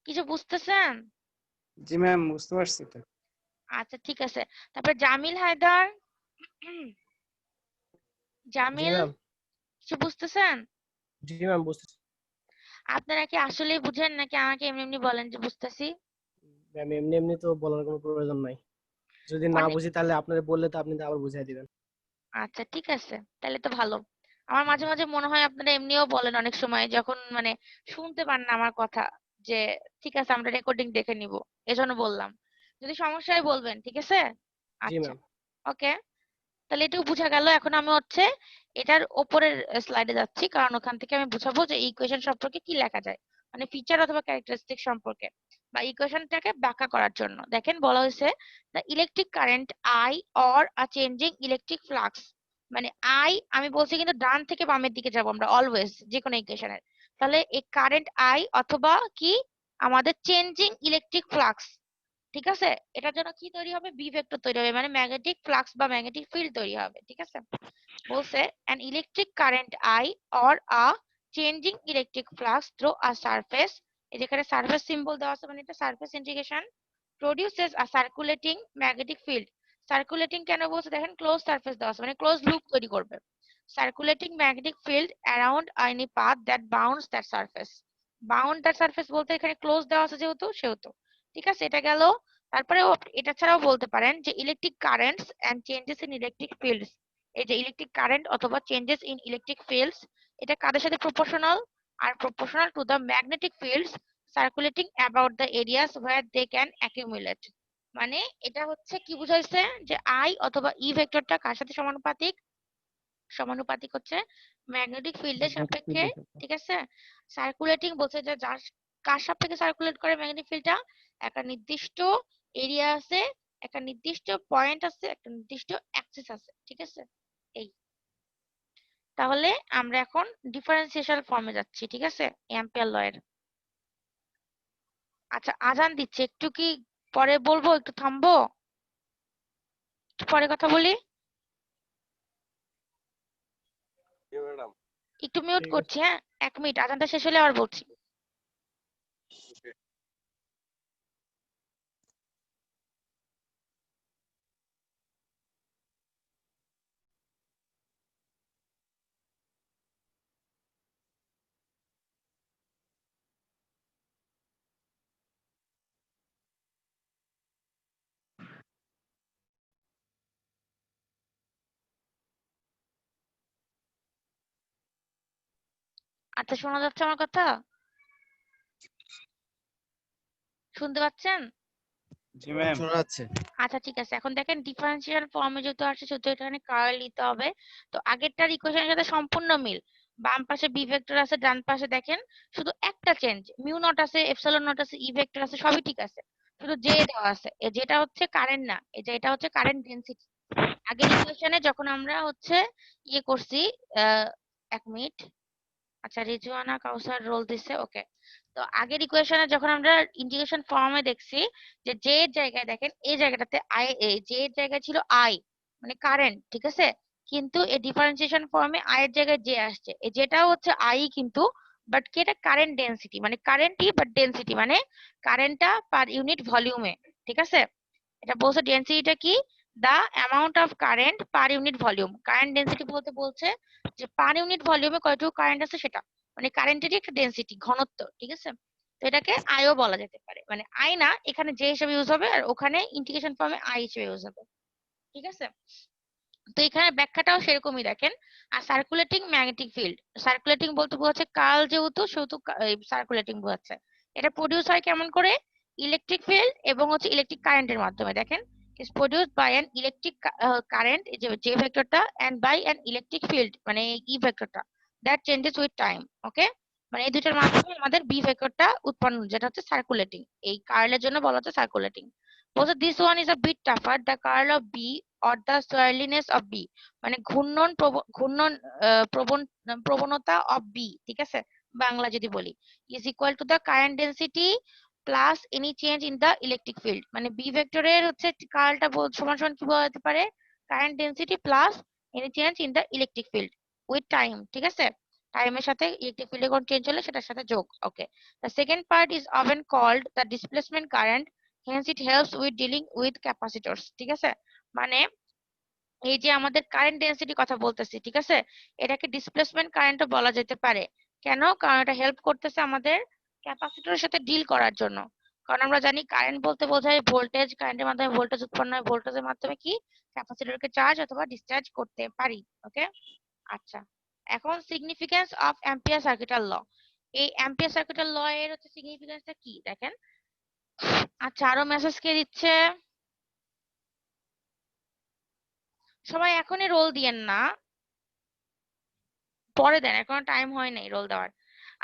কিছু বুঝতেছেন?
জি ম্যাম, বুঝতে পারছি তো।
আচ্ছা ঠিক আছে। তারপর জামিল হায়দার,
জি
জামিল
ম্যাম।
কিছু বুঝতেছেন?
জি ম্যাম, বুঝতেছি।
আপনারা কি আসলেই বুঝেন নাকি আমাকে এমনি এমনি বলেন যে বুঝতেছি?
ম্যাম, এমনি এমনি তো বলার কোনো প্রয়োজন নাই। যদি না
অনেক,
বুঝি তাহলে আপনারে বললে তো আপনি তো আবার বুঝাই দিবেন।
আচ্ছা ঠিক আছে, তাহলে তো ভালো। আমার মাঝে মাঝে মনে হয় আপনারা এমনিও বলেন অনেক সময়, যখন মানে শুনতে পান না আমার কথা, যে ঠিক আছে আমরা রেকর্ডিং দেখে নিব, এজন্য বললাম। যদি সমস্যা হয় বলবেন, ঠিক আছে?
জি
আচ্ছা
ম্যাম।
ওকে, তাহলে এটুকু বোঝা গেল। এখন আমি হচ্ছে এটার উপরের স্লাইডে যাচ্ছি, কারণ ওখান থেকে আমি বুঝাবো যে ইকুয়েশন সম্পর্কে কি লেখা যায়, মানে ফিচার অথবা ক্যারেক্টারিস্টিক সম্পর্কে, বা ইকুয়েশনটাকে ব্যাখ্যা করার জন্য। দেখেন বলা হয়েছে the electric current I or a changing electric flux, মানে আই আমি বলছি কিন্তু ডান থেকে বামের দিকে যাব আমরা অলওয়েজ যে কোনো ইকুয়েশনের। তাহলে এই কারেন্ট আই অথবা কি আমাদের চেঞ্জিং ইলেকট্রিক ফ্লাক্স, ঠিক আছে? এটার জন্য কি তৈরি হবে? বি ভেক্টর তৈরি হবে, মানে ম্যাগনেটিক ফ্লাক্স বা ম্যাগনেটিক ফিল্ড তৈরি হবে, ঠিক আছে? বলছে an electric current I or a changing electric flux through a surface, এই যেখানে সারফেস সিম্বল দেওয়া আছে মানে এটা surface integration, produces a circulating magnetic field। Circulating কেন বলছে? দেখেন ক্লোজ সারফেস দেওয়া আছে মানে ক্লোজ লুপ তৈরি করবে। Circulating magnetic field around any path that bounds that surface। Bound that surface বলতে এখানে ক্লোজ দেওয়া আছে যেহেতু সেহেতু, ঠিক আছে? এটা গেল। তারপরে এটা ছাড়াও বলতে পারেন যে electric currents and changes in electric fields, এই যে ইলেকট্রিক কারেন্ট অথবা চেঞ্জেস ইন ইলেকট্রিক ফিল্ডস, এটা কাদের সাথে proportional? Are proportional to the magnetic fields circulating about the areas where they can accumulate. মানে এটা হচ্ছে কি বুঝাইছে, যে আই অথবা ই ভেক্টরটা কার সাথে সমানুপাতিক? সমানুপাতিক হচ্ছে ম্যাগনেটিক ফিল্ডের
ম্যাগনেটিক
সাপেক্ষে,
ফিল্ডের
ঠিক আছে। সার্কুলেটিং বলছে যে যার কার সাপেক্ষে সার্কুলেট করে ম্যাগনেটিক ফিল্ডটা, একটা নির্দিষ্ট এরিয়া আছে, একটা নির্দিষ্ট পয়েন্ট আছে, একটা নির্দিষ্ট অ্যাক্সিস আছে, ঠিক আছে। এই তাহলে আমরা এখন ডিফারেন্সিয়েশন ফর্মে যাচ্ছি, ঠিক আছে, অ্যাম্পিয়ার ল এর। আচ্ছা আজান দিচ্ছে, একটু কি পরে বলবো, একটু থামবো, একটু পরে কথা বলি,
ম্যাডাম।
একটু মিউট
ঠিক
করছি, হ্যাঁ 1 মিনিট, আজানটা শেষ হলে আবার বলছি।
আছে।
আচ্ছা শোনা যাচ্ছে আমার কথা, শুনতে পাচ্ছেন?
জি ম্যাম শোনা যাচ্ছে।
আচ্ছা ঠিক আছে, এখন দেখেন ডিফারেন্সিয়াল ফর্মে যেহেতু আসছে সেহেতু এখানে কার্ল নিতে হবে। তো আগেরটার ইকুয়েশনের সাথে সম্পূর্ণ মিল, বাম পাশে বি ভেক্টর আছে, ডান পাশে দেখেন শুধু একটা চেঞ্জ, মিউ নট আছে, এপসাইলন নট আছে, ই ভেক্টর আছে, সবই ঠিক আছে, শুধু জে দেওয়া আছে, যেটা হচ্ছে কারেন্ট না, এই যে এটা হচ্ছে কারেন্ট ডেনসিটি। আগের ইকুয়েশনে যখন আমরা হচ্ছে ইয়ে করছি, 1 মিনিট, আচ্ছা রিজওয়ানা কাউসার রোল দিছে, ওকে। তো আগের ইকুয়েশনে যখন আমরা ইন্টিগ্রেশন ফর্মে দেখছি যে জে এর জায়গায় দেখেন এই জায়গাটাতে আই, জে এর জায়গায় ছিল আই মানে কারেন্ট, ঠিক আছে। কিন্তু এই ডিফারেন্সিয়েশন ফর্মে আই এর জায়গায় জে আসছে, এই যেটাও হচ্ছে আই কিন্তু, বাট কি এটা কারেন্ট ডেনসিটি, মানে কারেন্টই বাট ডেনসিটি মানে কারেন্টটা পার ইউনিট ভলিউমে, ঠিক আছে। এটা বলছে ডেনসিটিটা কি, the amount of current per unit volume, current density বলতে বলছে যে পার ইউনিট ভলিউমে কয়টুকু কারেন্ট আছে সেটা, মানে কারেন্টেরই একটা ডেনসিটি ঘনত্ব, ঠিক আছে। তো এটাকে আইও বলা যেতে পারে, মানে আই না এখানে জে হিসেবে ইউজ হবে আর ওখানে ইন্টিগ্রেশন ফর্মে আই হিসেবে ইউজ হবে, ঠিক আছে। তো এখানে ব্যাখ্যাটাও সেরকমই দেখেন। আর সার্কুলেটিং ম্যাগনেটিক ফিল্ড, সার্কুলেটিং বলতে বোঝাচ্ছে কার্ল যেহেতু সেহেতু সার্কুলেটিং বোঝাচ্ছে। এটা প্রডিউস হয় কেমন করে, ইলেকট্রিক ফিল্ড এবং হচ্ছে ইলেকট্রিক কারেন্টের মাধ্যমে, দেখেন is produced by an electric current, যে J ভেক্টরটা, and by an electric field মানে E ভেক্টরটা, that changes with time, ওকে। মানে এই দুইটার মাধ্যমে আমাদের B ভেক্টরটা উৎপন্ন, যেটা হচ্ছে সার্কুলেটিং, এই কার্লের জন্য বলা হচ্ছে সার্কুলেটিং। বলছে this one is a bit tougher, the curl of B or the swirliness of B, মানে ঘূর্ণন প্রবণতা of B, ঠিক আছে, বাংলা যদি বলি, is equal to the current density plus any change in the electric field, মানে B ভেক্টরের হচ্ছে কার্লটা সমান সমান কি বলা যেতে পারে, current density plus any change in the electric field with time, ঠিক আছে। টাইমের সাথে ইলেকট্রিক ফিল্ডে কোন চেঞ্জ হলে সেটার সাথে যোগ, okay. The second part is often called the displacement current, hence it helps with dealing with capacitors, ঠিক আছে। মানে এই যে আমাদের কারেন্ট ডেনসিটি কথা বলতেছি, ঠিক আছে, এটাকে ডিসপ্লেসমেন্ট কারেন্টও বলা যেতে পারে। কেন, কারণ এটা হেল্প করতেছে আমাদের ক্যাপাসিটরের সাথে ডিল করার জন্য। কারণ আমরা জানি কারেন্ট বলতে বোঝায় ভোল্টেজ, কারেন্টের মাধ্যমে ভোল্টেজ উৎপন্ন হয়, ভোল্টেজের মাধ্যমে কি ক্যাপাসিটরকে চার্জ অথবা ডিসচার্জ করতে পারি, ওকে। আচ্ছা এখন সিগনিফিকেন্স অফ অ্যাম্পিয়ার সার্কিটাল ল, এই অ্যাম্পিয়ার সার্কিটাল ল এর হচ্ছে সিগনিফিকেন্সটা কি দেখেন। আচ্ছা আরো মেসেজ কে দিচ্ছে, সবাই এখনই রোল দিয়েন না, পরে দেন, এখনো টাইম হয় নাই রোল দেওয়ার।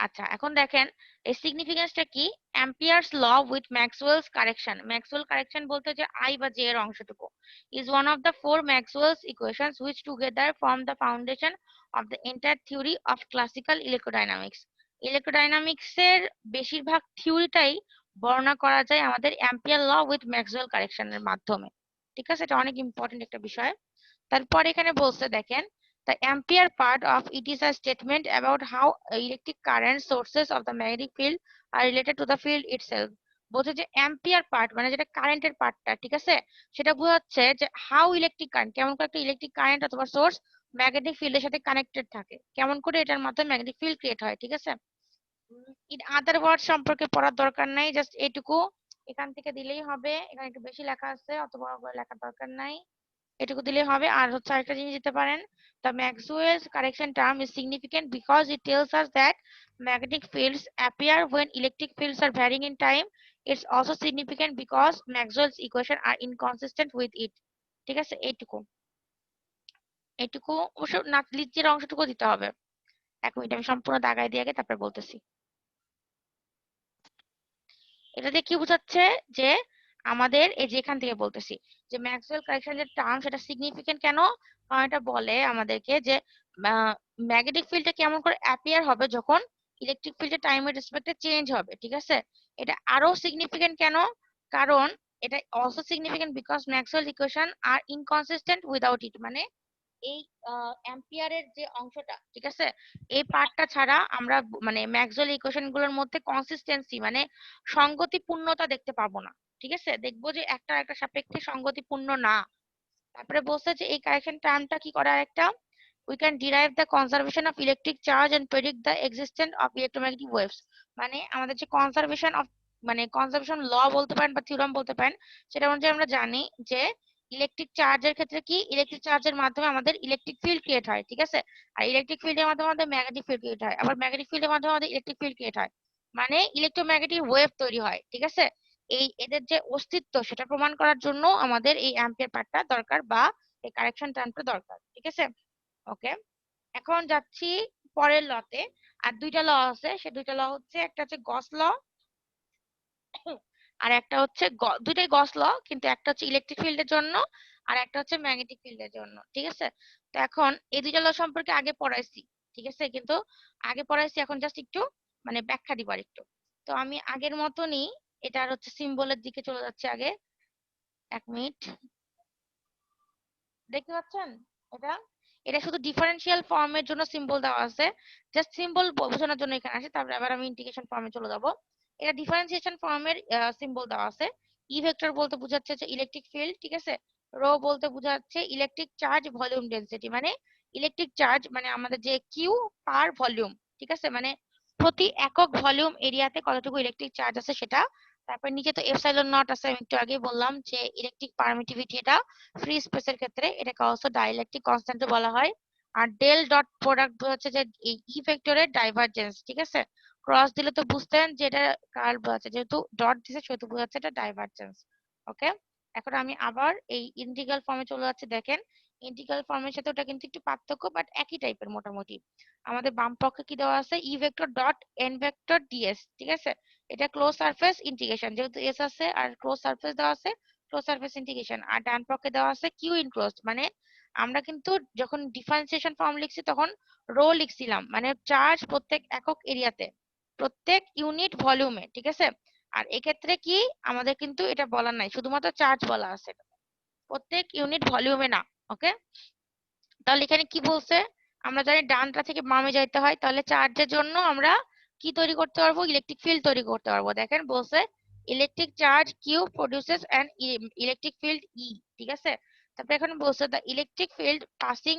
আচ্ছা এখন দেখেন এই সিগনিফিকেন্সটা কি, Ampere's law with Maxwell's correction, Maxwell correction বলতে যে আই বা জে এর অংশটুকু, is one of the 4 Maxwell's equations which together form the foundation of the entire theory of classical electrodynamics. Electrodynamics এর বেশিরভাগ থিওরিটাই বর্ণনা করা যায় আমাদের অ্যাম্পিয়ার ল উইথ ম্যাক্সওয়েল কারেকশনের মাধ্যমে, ঠিক আছে, এটা অনেক ইম্পর্টেন্ট একটা বিষয়। তারপর এখানে বলছে দেখেন, the ampere part of it is a statement about how electric current sources of the magnetic field are related to the field itself, বলছে যে অ্যাম্পিয়ার পার্ট মানে যেটা কারেন্টের পার্টটা, ঠিক আছে, সেটা বোঝাচ্ছে যে হাউ ইলেকট্রিক কারেন্ট, কেমন করে একটা ইলেকট্রিক কারেন্ট অথবা সোর্স ম্যাগনেটিক ফিল্ডের সাথে কানেক্টেড থাকে, কেমন করে এটার মাধ্যমে ম্যাগনেটিক ফিল্ড ক্রিয়েট হয়, ঠিক আছে। ইন আদার ওয়ার্ড সম্পর্কে পড়ার দরকার নাই, জাস্ট এইটুকু এখান থেকে দিলেই হবে, এখানে একটু বেশি লেখা আছে, অত বড় করে লেখার দরকার নাই, এটুকু দিলেই হবে। আর হচ্ছে আরেকটা জিনিস দিতে পারেন, the Maxwell's correction term is significant because it tells us that magnetic fields appear when electric fields are varying in time. It's also significant because Maxwell's equation are inconsistent with it, ঠিক আছে। এইটুকু এইটুকু অবশ্য লিখের অংশটুকু দিতে হবে। এক minute আমি সম্পূর্ণ দাগাই দিয়ে আগে তারপর বলতেছি। এটা দিয়ে কি বোঝাচ্ছে যে আমাদের এই যে এখান থেকে বলতেছি যে ম্যাক্সওয়েল কারেকশন যে টার্ম সেটা সিগনিফিকেন্ট কেন, কারণ এটা বলে আমাদেরকে যে ম্যাগনেটিক ফিল্ডটা কেমন করে অ্যাপিয়ার হবে যখন ইলেকট্রিক ফিল্ডের টাইমের রেসপেক্টে চেঞ্জ হবে, ঠিক আছে। এটা আরো সিগনিফিকেন্ট কেন, কারণ এটা also significant because Maxwell equation are inconsistent without it, মানে এই অ্যাম্পিয়ারের যে অংশটা, ঠিক আছে, এই পার্টটা ছাড়া আমরা মানে ম্যাক্সওয়েল ইকুয়েশন গুলোর মধ্যে কনসিস্টেন্সি মানে সঙ্গতিপূর্ণতা দেখতে পাবো না, ঠিক আছে, দেখবো যে একটা একটা সাপেক্ষে সঙ্গতিপূর্ণ না। তারপরে বলছে যে এই কারেকশন টার্মটা কি করা একটা, we can derive the conservation of electric charge and predict the existence of electromagnetic waves, মানে আমাদের যে কনজারভেশন অফ মানে কনজারভেশন ল বলতে পারেন বা থিওরাম বলতে পারেন, সেটা অনুযায়ী আমরা জানি যে ইলেকট্রিক চার্জের ক্ষেত্রে কি ইলেকট্রিক চার্জের মাধ্যমে আমাদের ইলেকট্রিক ফিল্ড ক্রিয়েট হয়, ঠিক আছে, আর ইলেকট্রিক ফিল্ডের মাধ্যমে আমাদের ম্যাগনেটিক ফিল্ড ক্রিয়েট হয়, আবার ম্যাগনেটিক ফিল্ডের মাধ্যমে আমাদের ইলেকট্রিক ফিল্ড ক্রিয়েট হয়, মানে ইলেকট্রোম্যাগনেটিক ওয়েভ তৈরি হয়, ঠিক আছে। এই এদের যে অস্তিত্ব সেটা প্রমাণ করার জন্য আমাদের এই অ্যাম্পিয়ার পার্টটা দরকার বা এই কারেকশন টার্মটা দরকার, ঠিক আছে। ওকে, এখন যাচ্ছি পরের লতে। আর দুইটা ল আছে, সে দুইটা ল হচ্ছে একটা হচ্ছে গস ল আর একটা হচ্ছে দুইটাই গস ল, কিন্তু একটা হচ্ছে ইলেকট্রিক ফিল্ডের জন্য আর একটা হচ্ছে ম্যাগনেটিক ফিল্ডের জন্য, ঠিক আছে। তো এখন এই দুইটা ল সম্পর্কে আগে পড়াইছি, ঠিক আছে, কিন্তু আগে পড়াইছি, এখন জাস্ট একটু মানে ব্যাখ্যা দিব আর একটু। তো আমি আগের মতনই এটার হচ্ছে সিম্বলের দিকে চলে যাচ্ছে আগে, এক মিনিট, দেখতে পাচ্ছেন এটা, এটা শুধু ডিফারেন্সিয়াল ফর্মের জন্য সিম্বল দেওয়া আছে, জাস্ট সিম্বল বোঝানোর জন্য এখানে আছে, তারপরে আবার আমি ইন্টিগ্রেশন ফর্মে চলে যাব। এটা ডিফারেন্সিয়েশন ফর্মের সিম্বল দেওয়া আছে। ই ভেক্টর বলতে বোঝাচ্ছে যে ইলেকট্রিক ফিল্ড, ঠিক আছে, রো বলতে বোঝাচ্ছে ইলেকট্রিক চার্জ ভলিউম ডেনসিটি, মানে ইলেকট্রিক চার্জ মানে আমাদের যে কিউ পার ভলিউম, ঠিক আছে, মানে প্রতি একক ভলিউম এরিয়াতে কতটুকু ইলেকট্রিক চার্জ আছে সেটা। তারপর নিচে তো এপসাইলন নট আছে, আমি একটু আগে বললাম যে ইলেকট্রিক পারমিটিভিটি, এটা ফ্রি স্পেসের ক্ষেত্রে এটাকে অলসো ডাইইলেকট্রিক কনস্ট্যান্ট বলা হয়। আর ডেল ডট প্রোডাক্ট হচ্ছে যে এই ই ভেক্টরের ডাইভারজেন্স, ঠিক আছে, ক্রস দিলে তো বুঝতেন যে এটা কার্ভ আছে, যেহেতু ডট দিছে সেহেতু বোঝাচ্ছে এটা ডাইভারজেন্স। ওকে, এখন আমি আবার এই ইন্টিগ্রাল ফর্মে চলে যাচ্ছি। দেখেন ইন্টিগ্রাল ফর্মের সাথে ওটা কিন্তু একটু পার্থক্য, বাট একই টাইপের মোটামুটি। আমাদের বাম পক্ষে কি দেওয়া আছে, E vector dot N vector DS, ঠিক আছে, এটা ক্লোজ সারফেস ইন্টিগ্রেশন, যেহেতু এস আছে আর ক্লোজ সারফেস দেওয়া আছে, ক্লোজ সারফেস ইন্টিগ্রেশন। আর ডান পক্ষে দেওয়া আছে কিউ ইনক্লোজড, মানে আমরা কিন্তু যখন ডিফারেন্সিয়েশন ফর্ম লিখছি তখন রো লিখছিলাম, মানে চার্জ প্রত্যেক একক এরিয়াতে প্রত্যেক ইউনিট ভলিউমে, ঠিক আছে। আর এক্ষেত্রে কি আমাদের কিন্তু এটা বলা নাই, শুধুমাত্র চার্জ বলা আছে, প্রত্যেক ইউনিট ভলিউমে না। ওকে, তাহলে এখানে কি বলছে, আমরা জানি ডানটা থেকে বামে যাইতে হয়, তাহলে চার্জের জন্য আমরা কি তৈরি করতে পারবো, ইলেকট্রিক ফিল্ড তৈরি করতে পারবো। দেখেন বলছে electric charge Q produces an electric field E, ঠিক আছে। তারপরে এখানে বলছে the electric field passing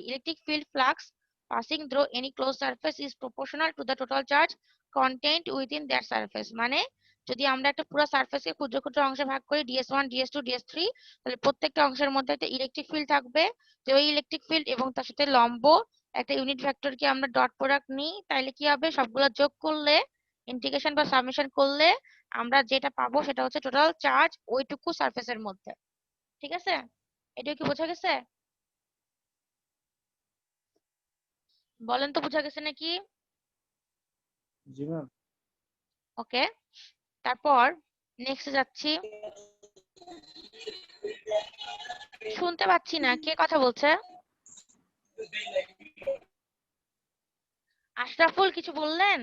electric field flux passing through any closed surface is proportional to the total charge contained within that surface, মানে যদি আমরা একটা পুরো সারফেসকে ক্ষুদ্র ক্ষুদ্র অংশে ভাগ করি DS1 DS2 DS3, তাহলে প্রত্যেকটা অংশের মধ্যে একটা ইলেকট্রিক ফিল্ড থাকবে। তো ওই ইলেকট্রিক ফিল্ড এবং তার সাথে লম্ব একটা ইউনিট ভেক্টরকে আমরা ডট প্রোডাক্ট নিই, তাহলে কি হবে, সবগুলো যোগ করলে ইন্টিগ্রেশন বা সামেশন করলে আমরা যেটা পাবো সেটা হচ্ছে টোটাল চার্জ ওইটুকু সারফেসের মধ্যে, ঠিক আছে। এটা কি বোঝা গেছে? বলেন তো বোঝা গেছে নাকি?
জি ম্যাম।
ওকে, তারপর নেক্সট যাচ্ছি। শুনতে পাচ্ছি না, কে কথা বলছে? আশরাফুল কিছু বললেন?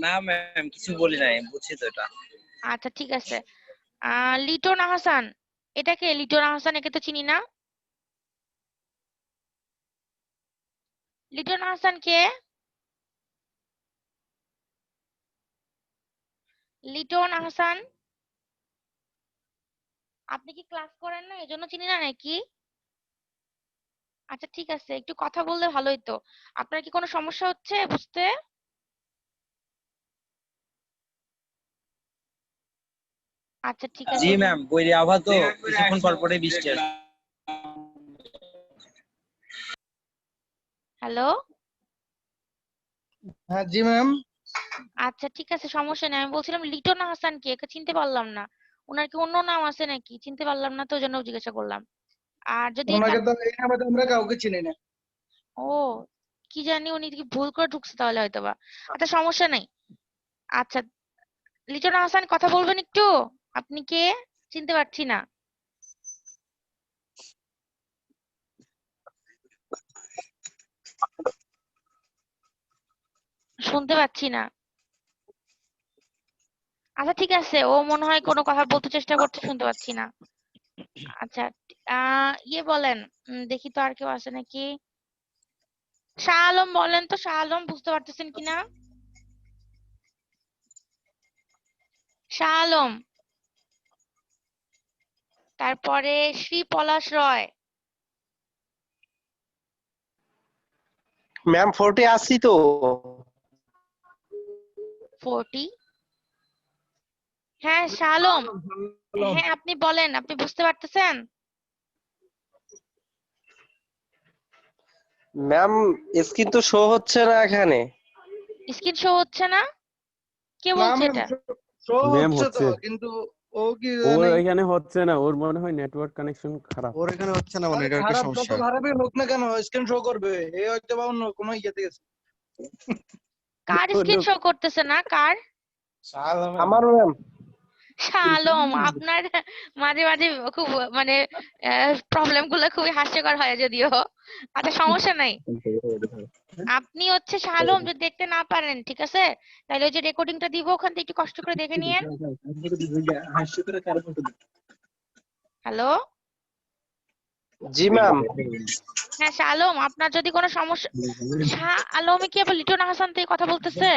না ম্যাম, কিছু বলি নাই, বুঝছি তো এটা।
আচ্ছা ঠিক আছে। লিটন আহসান, এটা কে? লিটন আহসান, একে তো চিনি না। লিটন আহসান কে? লিটন আহসান, আপনি কি ক্লাস করেন না এজন্য চিনি না নাকি? আচ্ছা ঠিক আছে, একটু কথা বললে ভালোই তো। আপনার কি কোনো সমস্যা হচ্ছে বুঝতে? আচ্ছা ঠিক
জি
আছে।
ম্যাম, বৈরী আবহাওয়া তো, কিছুক্ষণ পর পরে বৃষ্টি আসে।
হ্যালো,
হ্যাঁ জি ম্যাম।
আচ্ছা ঠিক আছে, সমস্যা নেই। আমি বলছিলাম লিটন আহসান কে, একে চিনতে পারলাম না। ওনার কি অন্য নাম আছে নাকি? চিনতে পারলাম না তো, ওই জন্য জিজ্ঞাসা করলাম। আর যদি
ওনাকে তো এই নামে তো আমরা কাউকে চিনি না।
ও কি জানি উনি কি ভুল করে ঢুকছে তাহলে হয়তোবা। আচ্ছা সমস্যা নাই। আচ্ছা লিটন হাসান কথা বলবেন একটু? আপনি কে? চিনতে পারছি না, শুনতে পাচ্ছি না। আচ্ছা ঠিক আছে, ও মনে হয় কোনো কথা বলতে চেষ্টা করছে, শুনতে পাচ্ছি না। আচ্ছা ইয়ে বলেন, দেখি তো আর কেউ আছে নাকি। শাহ আলম বলেন তো, শাহ আলম বুঝতে পারতেছেন কিনা? শাহ আলম, তারপরে শ্রী পলাশ রয়।
ম্যাম 40 আসছি তো।
40? হ্যাঁ শাহ আলম, হ্যাঁ আপনি বলেন, আপনি বুঝতে পারতেছেন?
ম্যাম স্ক্রিন তো শো হচ্ছে না এখানে।
স্ক্রিন শো হচ্ছে না? কে
না
বলছে
ম্যাম,
এটা?
শো
ম্যাম
হচ্ছে তো,
হচ্ছে,
কিন্তু ও কি
ওর
জানে।
এখানে হচ্ছে না, ওর মনে হয় নেটওয়ার্ক কানেকশন খারাপ।
ওর এখানে হচ্ছে না, মানে
আরে
নেটওয়ার্কের
খারাপ যত
সমস্যা।
খারাপই হোক না কেন, স্ক্রিন শো করবে। এই হয়তো বা অন্য কোনো ইয়েতে গেছে।
কার স্ক্রিন শো করতেছে না? কার?
আমার ম্যাম।
শাহ আলম, আপনার মাঝে মাঝে খুব মানে প্রবলেম গুলো খুবই হাস্যকর হয় যদিও। আচ্ছা সমস্যা নাই। আপনি হচ্ছে শাহ আলম যদি দেখতে না পারেন, ঠিক আছে, তাহলে ওই যে রেকর্ডিংটা দিব ওখান থেকে একটু কষ্ট করে দেখে নিয়েন। হ্যালো,
জি ম্যাম।
হ্যাঁ শাহ আলম, আপনার যদি কোনো সমস্যা, শাহ আলমে কি আবার লিটন হাসান থেকে কথা বলতেছে?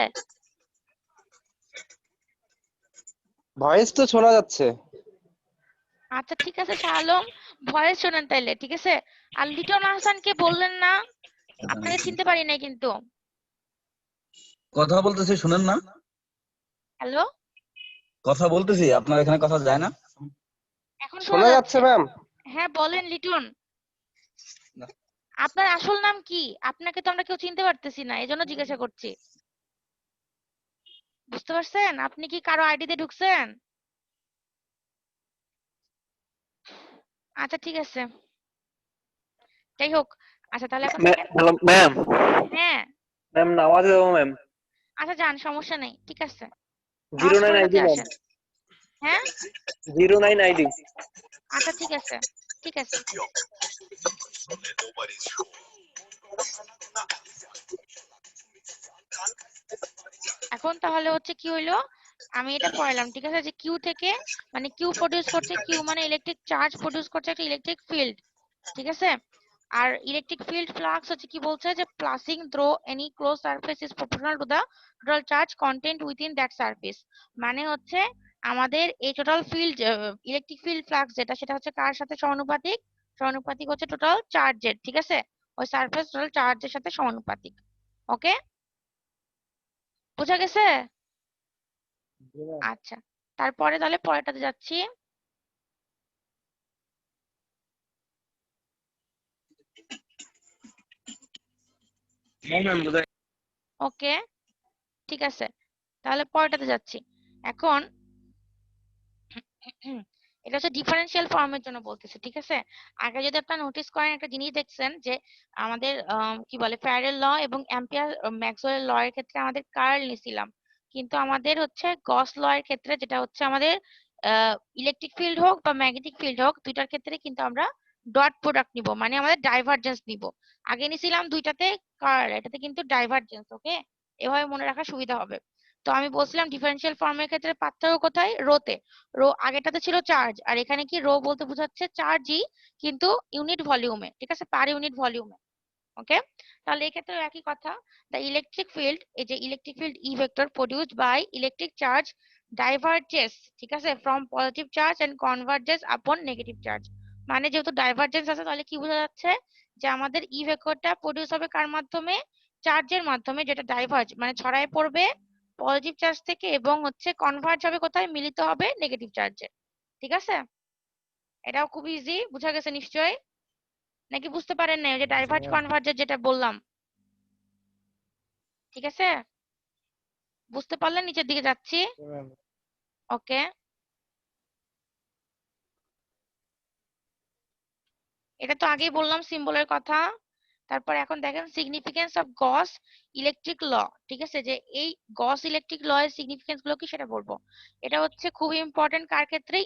ভয়েস তো শোনা যাচ্ছে।
আচ্ছা ঠিক আছে শাহ আলম, ভয়েস শোনেন তাইলে, ঠিক আছে। আর লিটন হাসানকে বললেন না, আপনাকে চিনতে পারি নাই কিন্তু।
কথা বলতেছি শুনেন না?
হ্যালো,
কথা বলতেছি, আপনার এখানে কথা যায় না?
এখন শোনা
শোনা যাচ্ছে
যাচ্ছে।
ম্যাম।
হ্যাঁ বলেন লিটন, আপনার আসল নাম কি? আপনাকে তো আমরা কেউ চিনতে পারতেছি না, এজন্য জিজ্ঞাসা করছি। বুঝতে পারছেন? আপনি কি কারো আইডিতে ঢুকছেন? আচ্ছা ঠিক আছে, যাই হোক। আচ্ছা তাহলে এখন দেখেন।
Hello ma'am.
হ্যাঁ
ম্যাম নামাজে যাবো ম্যাম।
আচ্ছা যান, সমস্যা নেই, ঠিক আছে। নামাজ
09
পড়ে
আইডি
হতে
ম্যাম।
আসেন। হ্যাঁ
09 আইডি।
আচ্ছা ঠিক আছে, ঠিক আছে। এখন তাহলে হচ্ছে কি হইলো, আমি এটা পড়ালাম, ঠিক আছে, যে কিউ থেকে, মানে কিউ প্রডিউস করছে, কিউ মানে ইলেকট্রিক চার্জ প্রডিউস করছে একটা ইলেকট্রিক ফিল্ড, ঠিক আছে। আর ইলেকট্রিক ফিল্ড ফ্লাক্স হচ্ছে কি বলছে, যে passing through any close surface is proportional to the total charge content within that surface. মানে হচ্ছে আমাদের এই total field, electric field flux যেটা, সেটা হচ্ছে কার সাথে সমানুপাতিক? সমানুপাতিক হচ্ছে টোটাল চার্জের, ঠিক আছে, ওই সারফেস টোটাল চার্জের সাথে সমানুপাতিক। ওকে, বোঝা গেছে? আচ্ছা, তারপরে তাহলে পরেরটাতে যাচ্ছি। ওকে ঠিক আছে, তাহলে পরেরটাতে যাচ্ছি এখন। এটা হচ্ছে ডিফারেন্সিয়াল ফর্মের জন্য বলতেছে, ঠিক আছে। আগে যদি আপনারা নোটিস করেন, একটা জিনিস দেখছেন যে আমাদের কি বলে, ফ্যারাডের ল এবং অ্যাম্পিয়ার ম্যাক্সওয়েল ল এর ক্ষেত্রে আমাদের কার্ল নিছিলাম, কিন্তু আমাদের হচ্ছে গস ল এর ক্ষেত্রে, যেটা হচ্ছে আমাদের ইলেকট্রিক ফিল্ড হোক বা ম্যাগনেটিক ফিল্ড হোক, দুইটার ক্ষেত্রে কিন্তু আমরা ডট প্রোডাক্ট নিব, মানে আমাদের ডাইভারজেন্স নিব। আগে নিছিলাম দুইটাতে কার্ল, এটাতে কিন্তু ডাইভারজেন্স। ওকে, এভাবে মনে রাখা সুবিধা হবে। তো আমি বলছিলাম ডিফারেন্সিয়াল ফর্মের ক্ষেত্রে পার্থক্য কোথায়? রোতে। রো আগেরটাতে ছিল চার্জ, আর এখানে কি রো বলতে বোঝাচ্ছে চার্জই, কিন্তু ইউনিট ভলিউমে, ঠিক আছে, পার ইউনিট ভলিউমে। ওকে, তাহলে এক্ষেত্রে একই কথা। দ্য ইলেকট্রিক ফিল্ড, এই যে electric field E vector produced by electric charge diverges, ঠিক আছে, from positive charge and converges upon negative charge. মানে যেহেতু ডাইভার্জেন্স আছে, তাহলে কি বোঝা যাচ্ছে, যে আমাদের ই ভেক্টরটা প্রডিউস হবে কার মাধ্যমে? চার্জের মাধ্যমে, যেটা ডাইভার্জ মানে ছড়ায় পড়বে পজিটিভ চার্জ থেকে, এবং হচ্ছে কনভার্জ হবে কোথায়? মিলিত হবে নেগেটিভ চার্জে, ঠিক আছে। এটাও খুব ইজি, বুঝা গেছে নিশ্চয়ই? নাকি বুঝতে পারেন না? ওই যে ডাইভার্জ কনভার্জের যেটা বললাম, ঠিক আছে, বুঝতে পারলেন? নিচের দিকে যাচ্ছি। ওকে, এটা তো আগেই বললাম সিম্বলের কথা। তারপর এখন দেখেন সিগনিফিকেন্স অফ গস ইলেকট্রিক ল, ঠিক আছে, যে এই গস ইলেকট্রিক ল এর সিগনিফিকেন্স গুলো কি সেটা বলবো। এটা হচ্ছে খুব ইম্পর্টেন্ট কার ক্ষেত্রে,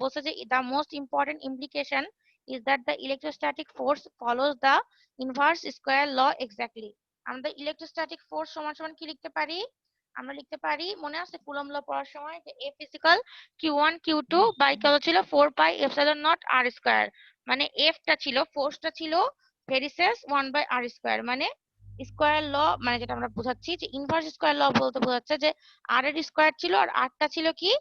বলছে যে the most important implication is that the electrostatic force follows the inverse square law exactly. আমরা ইলেকট্রোস্ট্যাটিক ফোর্স সমান সমান কি লিখতে পারি, আমরা লিখতে পারি, মনে আছে কুলম্ব ল পড়ার সময়, যে F equal Q1 Q2 by কত ছিল 4 pi epsilon not r square, মানে F টা ছিল, ফোর্সটা ছিল ভেরিসেস 1 বাই r স্কয়ার, মানে স্কয়ার ল, মানে যেটা আমরা বোঝাচ্ছি যে ইনভার্স স্কয়ার ল বলতে বোঝাচ্ছে যে r এর স্কয়ার ছিল আর r টা ছিল কি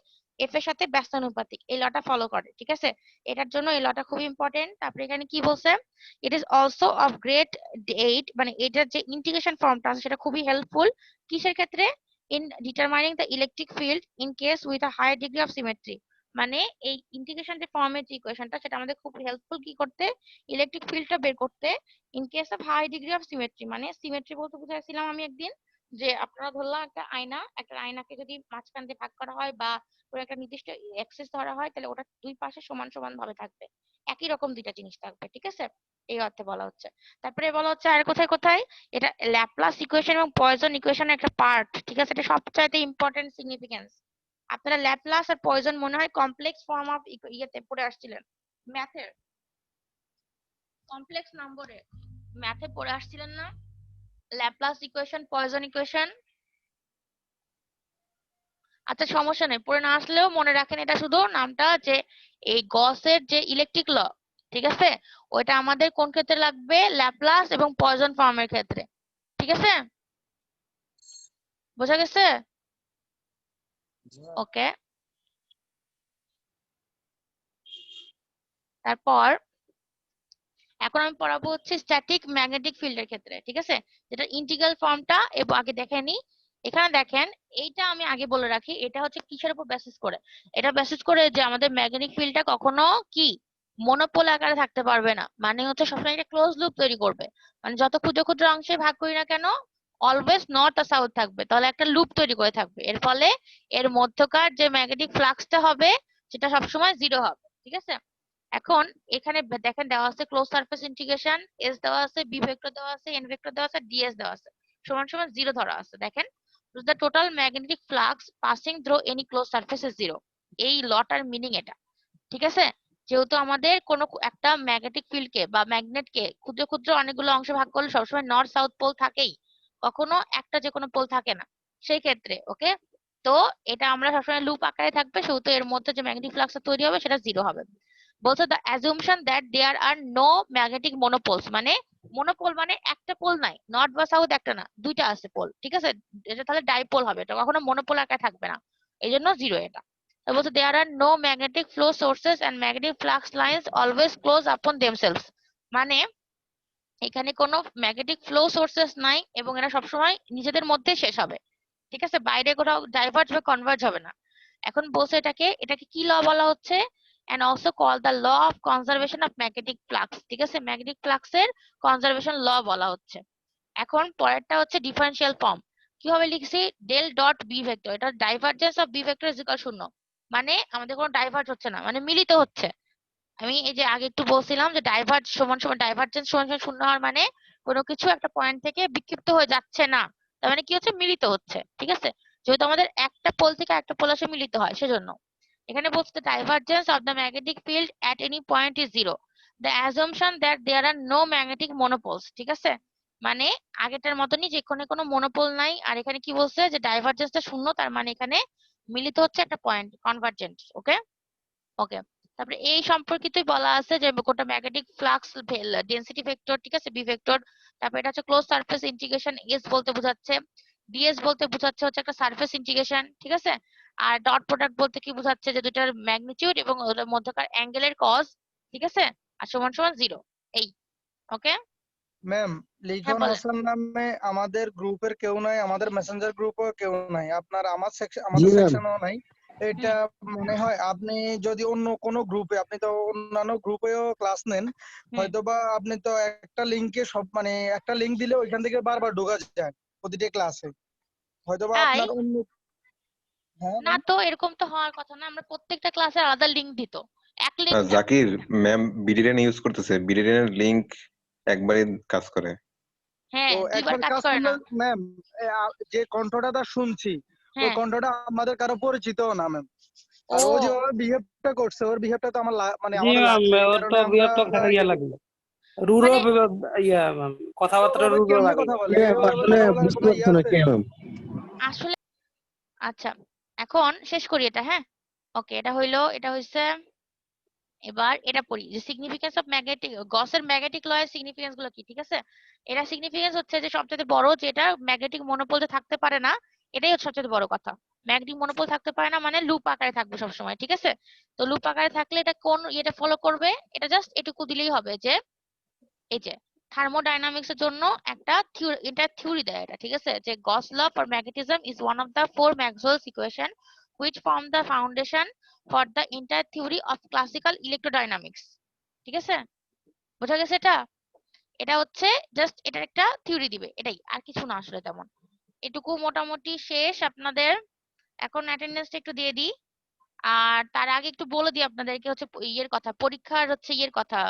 F এর সাথে ব্যস্তানুপাতিক, এই লটা ফলো করে, ঠিক আছে। এটার জন্য এই লটা খুব ইম্পর্টেন্ট। তারপরে এখানে কি বলছে, it is also of great aid, মানে এটার যে ইন্টিগ্রেশন ফর্মটা আছে সেটা খুবই হেল্পফুল কিসের ক্ষেত্রে, in determining the electric field in case with a high degree of symmetry, মানে এই ইন্টিগ্রেশন যে ফর্মের যে ইকুয়েশনটা সেটা আমাদের খুব হেল্পফুল কি করতে, ইলেকট্রিক ফিল্ডটা বের করতে in case of high degree of symmetry. মানে সিমেট্রি বলতে বুঝাইছিলাম আমি একদিন, যে আপনারা ধরলাম একটা আয়নাকে যদি মাঝখান দিয়ে ভাগ করা হয় বা কোনো একটা নির্দিষ্ট অ্যাক্সিস ধরা হয়, তাহলে ওটা দুই পাশে সমান সমান ভাবে থাকবে, একই রকম দুইটা জিনিস থাকবে, ঠিক আছে, এই অর্থে বলা হচ্ছে। তারপরে বলা হচ্ছে আর কোথায় কোথায়, এটা ল্যাপ্লাস ইকুয়েশন এবং পয়জন ইকুয়েশনের একটা পার্ট, ঠিক আছে, এটা সবচাইতে ইম্পর্টেন্ট সিগনিফিকেন্স। আপনারা ল্যাপ্লাস আর পয়জন মনে হয় কমপ্লেক্স ফর্ম অফ ইয়েতে পড়ে আসছিলেন, ম্যাথের কমপ্লেক্স নম্বরে ম্যাথে পড়ে আসছিলেন না, ল্যাপ্লাস ইকুয়েশন পয়জন ইকুয়েশন। আচ্ছা সমস্যা নেই, পড়ে না আসলেও মনে রাখেন এটা শুধু নামটা, যে এই গসের যে ইলেকট্রিক ল, ঠিক আছে, ওইটা আমাদের কোন ক্ষেত্রে লাগবে, ল্যাপ্লাস এবং পয়জন ফর্মের ক্ষেত্রে, ঠিক আছে, বোঝা গেছে? ওকে। তারপর এখন আমি পড়াবো হচ্ছে স্ট্যাটিক ম্যাগনেটিক ফিল্ডের ক্ষেত্রে, ঠিক আছে, যেটা ইন্টিগ্রাল ফর্মটা এবং আগে দেখে নি। এখানে দেখেন এইটা আমি আগে বলে রাখি, এটা হচ্ছে কিসের উপর বেসিস করে, এটা বেসিস করে যে আমাদের ম্যাগনেটিক ফিল্ডটা কখনো কি মনোপোল আকারে থাকতে পারবে না, মানে হচ্ছে সবসময় একটা ক্লোজ লুপ তৈরি করবে, মানে যত ক্ষুদ্র ক্ষুদ্র অংশে ভাগ করি না কেন অলওয়েজ নর্থ আর সাউথ থাকবে, তাহলে একটা লুপ তৈরি করে থাকবে, এর ফলে এর মধ্যকার যে ম্যাগনেটিক ফ্লাক্সটা হবে সেটা সবসময় জিরো হবে, ঠিক আছে। এখন এখানে দেখেন দেওয়া আছে ক্লোজ সারফেস ইন্টিগ্রেশন, এস দেওয়া আছে, বি ভেক্টর দেওয়া আছে, এন ভেক্টর দেওয়া আছে, ডিএস দেওয়া আছে, সমান সমান জিরো ধরা আছে। দেখেন the total magnetic flux passing through any close surface is zero, এই লটার মিনিং এটা, ঠিক আছে। যেহেতু আমাদের কোনো একটা ম্যাগনেটিক ফিল্ডকে বা ম্যাগনেটকে ক্ষুদ্র ক্ষুদ্র অনেকগুলো অংশে ভাগ করলে সবসময় নর্থ সাউথ পোল থাকেই, কখনো একটা যে কোনো পোল থাকে না, সেই ক্ষেত্রে ওকে। তো এটা আমরা সবসময় লুপ আকারে থাকবে, সেহেতু এর মধ্যে যে ম্যাগনেটিক ফ্লাক্সটা তৈরি হবে সেটা জিরো হবে। বলছে the assumption that there are no magnetic monopoles, মানে মনোপোল মানে একটা পোল নাই, নর্থ বা সাউথ একটা না, দুইটা আছে পোল, ঠিক আছে, এটা তাহলে ডাইপোল হবে, এটা কখনো মনোপোল আকারে থাকবে না, এই জন্য জিরো এটা। তো বলছে there are no magnetic flow sources and magnetic flux lines always close upon themselves, মানে এখানে কোনো ম্যাগনেটিক ফ্লো সোর্সেস নাই এবং এরা সবসময় নিজেদের মধ্যে শেষ হবে, ঠিক আছে, বাইরে কোথাও ডাইভার্জ বা কনভার্জ হবে না। এখন বলছে এটাকে কি ল বলা হচ্ছে, and also called the law of conservation of magnetic flux, ঠিক আছে, ম্যাগনেটিক ফ্লাক্সের কনজারভেশন ল বলা হচ্ছে। এখন পরেরটা হচ্ছে ডিফারেন্সিয়াল ফর্ম, কিভাবে লিখছি, ডেল ডট বি ভেক্টর, এটা divergence of B vector is equal শূন্য, মানে আমাদের কোনো ডাইভার্জ হচ্ছে না, মানে মিলিত হচ্ছে। আমি এই যে আগে একটু বলছিলাম যে ডাইভার্জেন্স সমান সমান শূন্য হওয়ার মানে কোনো কিছু একটা পয়েন্ট থেকে বিক্ষিপ্ত হয়ে যাচ্ছে না, তার মানে কি হচ্ছে, মিলিত হচ্ছে, ঠিক আছে, যেহেতু আমাদের একটা পোল থেকে একটা পোল এসে মিলিত হয় সেজন্য। এখানে বলছে the divergence of the magnetic field at any point is zero, the assumption that there are no magnetic monopoles, ঠিক আছে, মানে আগেরটার মতনই যে কোনো মনোপোল নাই, আর এখানে কি বলছে যে ডাইভারজেন্সটা শূন্য, তার মানে এখানে মিলিত হচ্ছে একটা পয়েন্ট, কনভার্জেন্ট, ওকে ওকে। তারপরে এই সম্পর্কিতই বলা আছে যে কোনটা ম্যাগনেটিক ফ্লাক্স ডেনসিটি ভেক্টর, ঠিক আছে, বি ভেক্টর। তারপর এটা হচ্ছে ক্লোজ সারফেস ইন্টিগ্রেশন, এস বলতে বোঝাচ্ছে, ডিএস বলতে বোঝাচ্ছে হচ্ছে একটা সারফেস ইন্টিগ্রেশন, ঠিক আছে। আর ডট প্রোডাক্ট বলতে কি বোঝাচ্ছে, যে দুটার ম্যাগনিটিউড এবং ওদের মধ্যকার অ্যাঙ্গেলের কজ, ঠিক আছে, আর সমান সমান জিরো, এই ওকে।
ম্যাম, লিখন
বলেন।
হাসান নামে আমাদের গ্রুপের কেউ নাই, আমাদের মেসেঞ্জার গ্রুপও কেউ নাই, আপনার আমার
জি
আমাদের
ম্যাম।
সেকশনও নাই। এটা মনে হয় আপনি যদি অন্য কোনো গ্রুপে, আপনি তো অন্যান্য গ্রুপেও ক্লাস নেন, হয়তোবা আপনি তো একটা লিংকে সব, মানে একটা লিংক দিলে ওইখান থেকে বারবার ঢোকা যায় প্রতিটা ক্লাসে, হয়তোবা
তাই
আপনার অন্য। হ্যাঁ
না, তো এরকম তো হওয়ার কথা না, আমরা প্রত্যেকটা ক্লাসে আলাদা লিংক দিত, এক link
Zakir ma'am BDN use করতেছে, বিডিএন এর লিংক
একবারই কাজ করে।
হ্যাঁ,
তো
দুইবার
একবার
কাজ
কাজ
করে
করলে
না।
ম্যাম, যে কণ্ঠটা তার শুনছি ওই
হ্যাঁ।
কণ্ঠটা আমাদের কারো পরিচিত না ম্যাম।
ও
আর ও যেভাবে বিহেভটা করছে ওর বিহেভটা তো আমার মানে
জি
আমাদের
ম্যাম,
লাগছে, এই
ওর তো
কারণে আমরা
বিহেভটা ইয়া লাগে, রুড়ো
মানে
ইয়া ম্যাম, কথাবার্তা
ওভাবে
রুড়ো
কেমনে
লাগে।
কথা বলে, এভাবে কথা বলার কোনো ইয়ে আছে?
আসলে আচ্ছা, এখন শেষ করি এটা, হ্যাঁ? ওকে, এটা হইলো, এটা হইছে। এবার এটা পড়ি যে সিগনিফিকেন্স অফ ম্যাগনেটিক গসের ম্যাগনেটিক লয়ের সিগনিফিকেন্স গুলো কি, ঠিক আছে? এটা সিগনিফিকেন্স হচ্ছে যে সবচেয়ে বড় যেটা ম্যাগনেটিক মনোপোল থাকতে পারে না, এটাই হচ্ছে সবচেয়ে বড় কথা। ম্যাগনেটিক মনোপোল থাকতে পারে না মানে লুপ আকারে থাকবে সবসময়, ঠিক আছে? তো লুপ আকারে থাকলে এটা কোন এটা ফলো করবে, এটা জাস্ট এটুকু দিলেই হবে যে এই যে থার্মোডাইনামিক্স এর জন্য একটা এটা থিওরি দেয় এটা, ঠিক আছে? যে Gauss law for magnetism is one of the four Maxwell's equation which form the foundation for the entire theory of classical electrodynamics, ঠিক আছে? বোঝা গেছে এটা? এটা হচ্ছে জাস্ট এটার একটা থিওরি দিবে, এটাই, আর কিছু না আসলে তেমন। এটুকু মোটামুটি শেষ আপনাদের। এখন অ্যাটেন্ডেন্সটা একটু দিয়ে দিই। আর তার আগে একটু বলে দিই আপনাদেরকে হচ্ছে ইয়ের কথা, পরীক্ষার হচ্ছে ইয়ের কথা,